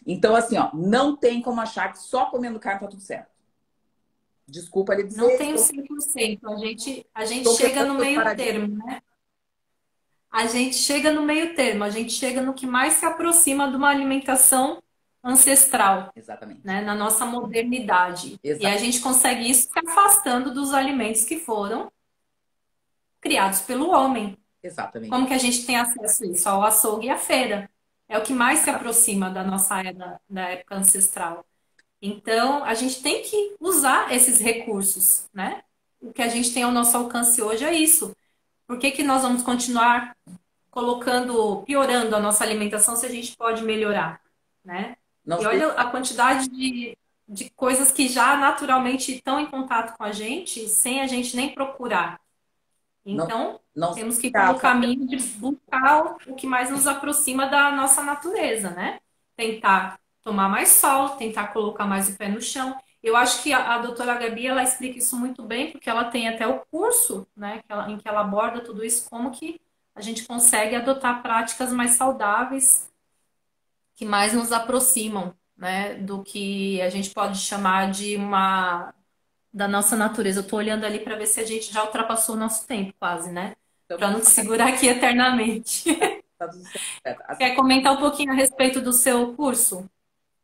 Então, assim, ó, não tem como achar que só comendo carne tá tudo certo. Desculpa lhe dizer. Não tem o 100%. A gente chega no meio termo, né? A gente chega no meio termo. A gente chega no que mais se aproxima de uma alimentação ancestral. Exatamente. Né? Na nossa modernidade. Exatamente. E a gente consegue isso se afastando dos alimentos que foram criados pelo homem. Exatamente. Como que a gente tem acesso a isso? Ao açougue e à feira. É o que mais se aproxima da nossa era, da época ancestral. Então, a gente tem que usar esses recursos, né? O que a gente tem ao nosso alcance hoje é isso. Por que que nós vamos continuar piorando a nossa alimentação se a gente pode melhorar, né? Não E sei. olha a quantidade de coisas que já naturalmente estão em contato com a gente, sem a gente nem procurar. Não, Então, não se temos que ir pelo escapa. caminho de buscar o que mais nos aproxima da nossa natureza, né? Tentar tomar mais sol, tentar colocar mais o pé no chão. Eu acho que a doutora Gabi, ela explica isso muito bem, porque ela tem até o curso, né, em que ela aborda tudo isso, como que a gente consegue adotar práticas mais saudáveis, que mais nos aproximam, né, do que a gente pode chamar de uma da nossa natureza. Eu tô olhando ali para ver se a gente já ultrapassou o nosso tempo, quase, né? Para Estamos não te segurar aqui eternamente. tá tudo certo. Quer comentar um pouquinho a respeito do seu curso?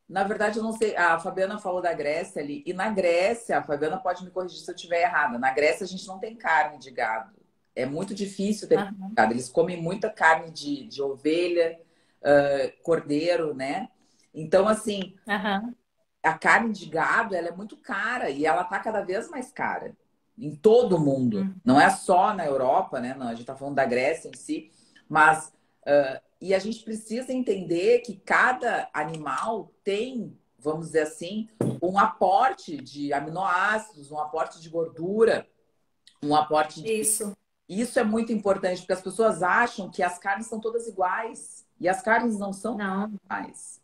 Na verdade, eu não sei. A Fabiana falou da Grécia ali. E na Grécia, a Fabiana pode me corrigir se eu estiver errada. Na Grécia, a gente não tem carne de gado. É muito difícil ter carne de Aham, gado. Eles comem muita carne de ovelha, cordeiro, né? Então, assim, aham, a carne de gado, ela é muito cara e ela tá cada vez mais cara em todo o mundo. uhum, Não é só na Europa, né? Não, a gente tá falando da Grécia em si, mas e a gente precisa entender que cada animal tem, vamos dizer assim, um aporte de aminoácidos, um aporte de gordura, um aporte de... isso. Isso é muito importante, porque as pessoas acham que as carnes são todas iguais. E as carnes não são Não, iguais.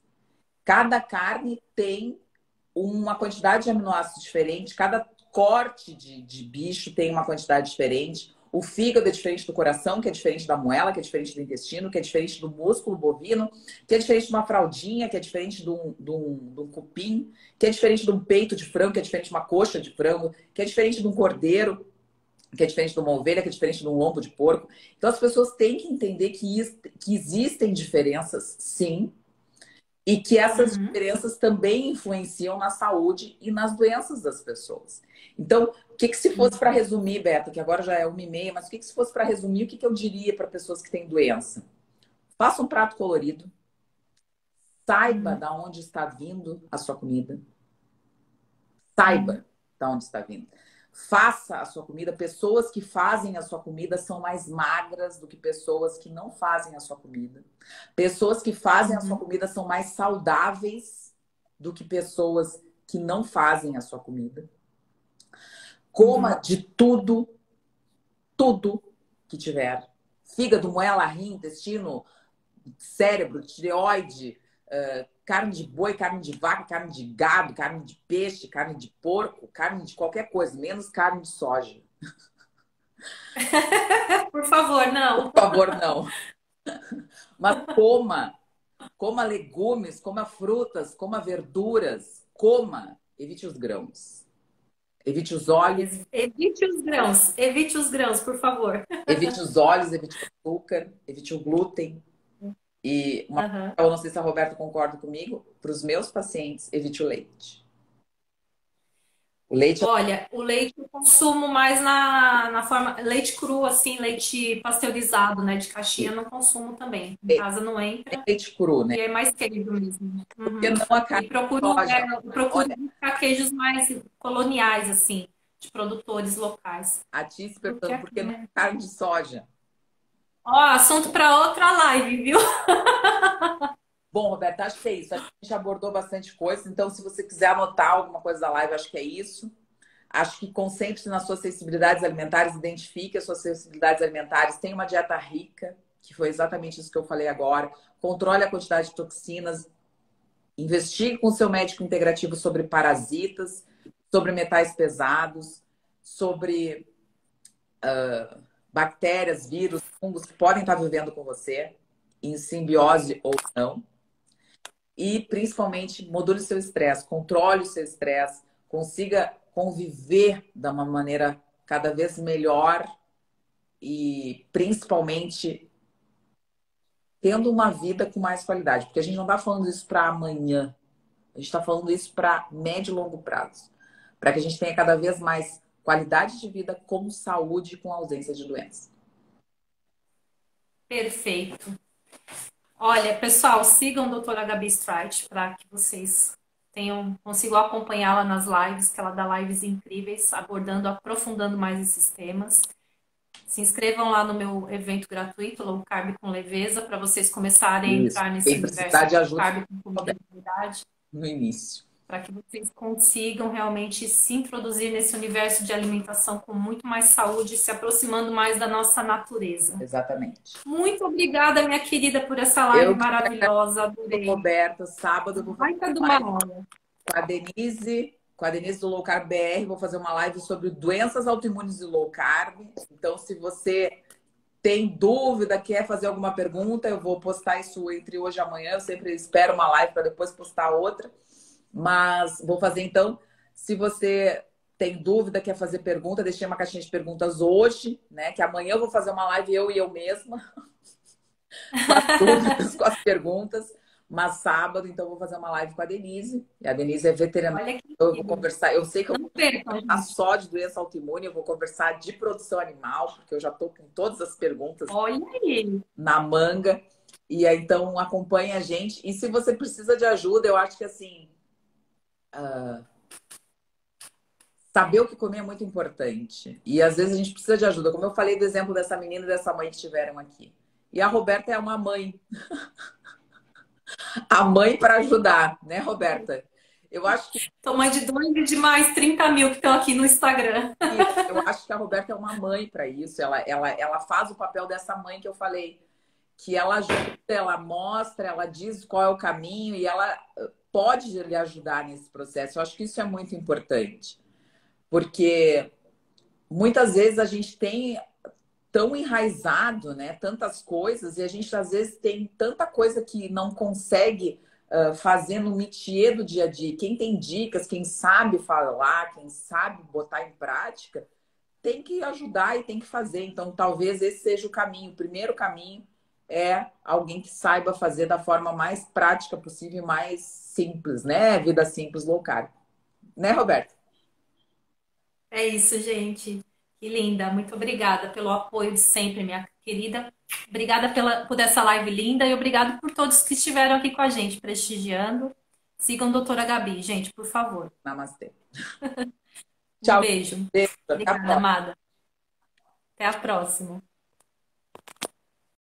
Cada carne tem uma quantidade de aminoácidos diferente, cada corte de bicho tem uma quantidade diferente. O fígado é diferente do coração, que é diferente da moela, que é diferente do intestino, que é diferente do músculo bovino, que é diferente de uma fraldinha, que é diferente de um cupim, que é diferente de um peito de frango, que é diferente de uma coxa de frango, que é diferente de um cordeiro, que é diferente de uma ovelha, que é diferente de um lombo de porco. Então as pessoas têm que entender que existem diferenças, sim, e que essas uhum, diferenças também influenciam na saúde e nas doenças das pessoas. Então, o que se fosse para uhum, resumir, Beto, que agora já é 1h30, mas o que se fosse para resumir, o que eu diria para pessoas que têm doença? Faça um prato colorido, saiba uhum, da onde está vindo a sua comida, uhum, saiba da onde está vindo. Faça a sua comida. Pessoas que fazem a sua comida são mais magras do que pessoas que não fazem a sua comida. Pessoas que fazem a sua uhum, comida são mais saudáveis do que pessoas que não fazem a sua comida. Coma uhum. de tudo, tudo que tiver. Fígado, moela, rim, intestino, cérebro, tireoide, carne de boi, carne de vaca, carne de gado, carne de peixe, carne de porco, carne de qualquer coisa, menos carne de soja. Por favor, Por não. favor, não. Mas coma legumes, coma frutas, coma verduras, coma, evite os grãos, evite os óleos, Evite os grãos, por favor. evite o açúcar, evite o glúten. E uma coisa, Aham. eu não sei se a Roberta concorda comigo, para os meus pacientes, evite o leite. O leite é Olha, o leite eu consumo mais na forma. Leite cru, assim, leite pasteurizado, né? De caixinha, eu não consumo também. Em casa não entra. leite cru, né? E é mais queijo mesmo. Porque Uhum. não a E carne de procuro, soja. eu procuro Olha, buscar queijos mais coloniais, assim, de produtores locais. a ti se Porque, perguntando por que não né? a carne de soja. Ó, assunto para outra live, viu? Bom, Roberta, acho que é isso. Acho que a gente abordou bastante coisa. Então, se você quiser anotar alguma coisa da live, acho que é isso. Acho que concentre-se nas suas sensibilidades alimentares, identifique as suas sensibilidades alimentares, tenha uma dieta rica, que foi exatamente isso que eu falei agora. Controle a quantidade de toxinas, investigue com o seu médico integrativo sobre parasitas, sobre metais pesados, sobre bactérias, vírus, fungos que podem estar vivendo com você, em simbiose ou não. E, principalmente, module o seu estresse, controle o seu estresse, consiga conviver de uma maneira cada vez melhor e, principalmente, tendo uma vida com mais qualidade. Porque a gente não está falando isso para amanhã, a gente está falando isso para médio e longo prazo. Para que a gente tenha cada vez mais qualidade de vida com saúde e com ausência de doença. Perfeito. Olha, pessoal, sigam a doutora Gabi Streit para que vocês consigam acompanhá-la nas lives, que ela dá lives incríveis, abordando, aprofundando mais esses temas. Se inscrevam lá no meu evento gratuito, Low Carb com Leveza, para vocês começarem a Isso. entrar nesse Quem precisar universo de de low ajuda, carb com comida de verdade. no início. para que vocês consigam realmente se introduzir nesse universo de alimentação com muito mais saúde, se aproximando mais da nossa natureza. Exatamente. Muito obrigada, minha querida, por essa Eu live que maravilhosa. agradeço, Adorei. Roberta. Sábado eu vou fazer Vai ter de uma uma live hora. com a Denise do Low Carb BR. Vou fazer uma live sobre doenças autoimunes e low carb. Então, se você tem dúvida, quer fazer alguma pergunta, eu vou postar isso entre hoje e amanhã. Eu sempre espero uma live para depois postar outra. Mas vou fazer então. Se você tem dúvida, quer fazer pergunta, deixei uma caixinha de perguntas hoje, né? Que amanhã eu vou fazer uma live eu e eu mesma, com as dúvidas, com as perguntas. Mas sábado, então, eu vou fazer uma live com a Denise. E a Denise é veterinária. Olha que Eu vou conversar. Eu sei que eu não vou percam, conversar gente. só de doença autoimune, eu vou conversar de produção animal, porque eu já estou com todas as perguntas Olha aí. na manga. E aí, então, acompanhe a gente. E se você precisa de ajuda, eu acho que assim. Saber o que comer é muito importante. E às vezes a gente precisa de ajuda. Como eu falei do exemplo dessa menina e dessa mãe que estiveram aqui. E a Roberta é uma mãe. A mãe para ajudar, né, Roberta? Eu acho que Tô mãe de 2 e de mais 30 mil que estão aqui no Instagram. eu acho que a Roberta é uma mãe para isso. Ela faz o papel dessa mãe que eu falei, que ela ajuda, ela mostra, ela diz qual é o caminho e ela pode lhe ajudar nesse processo. Eu acho que isso é muito importante, porque muitas vezes a gente tem tão enraizado, né, tantas coisas e a gente às vezes tem tanta coisa que não consegue fazer no métier do dia a dia. Quem tem dicas, quem sabe falar, quem sabe botar em prática, tem que ajudar e tem que fazer. Então, talvez esse seja o caminho. O primeiro caminho é alguém que saiba fazer da forma mais prática possível e mais simples, né? Vida simples, low carb. Né, Roberto? É isso, gente. Que linda. Muito obrigada pelo apoio de sempre, minha querida. Obrigada por essa live linda e obrigado por todos que estiveram aqui com a gente, prestigiando. Sigam a doutora Gabi, gente, por favor. Namastê. Um Tchau. beijo. Beijo. Até a Obrigada, próxima. amada. Até a próxima.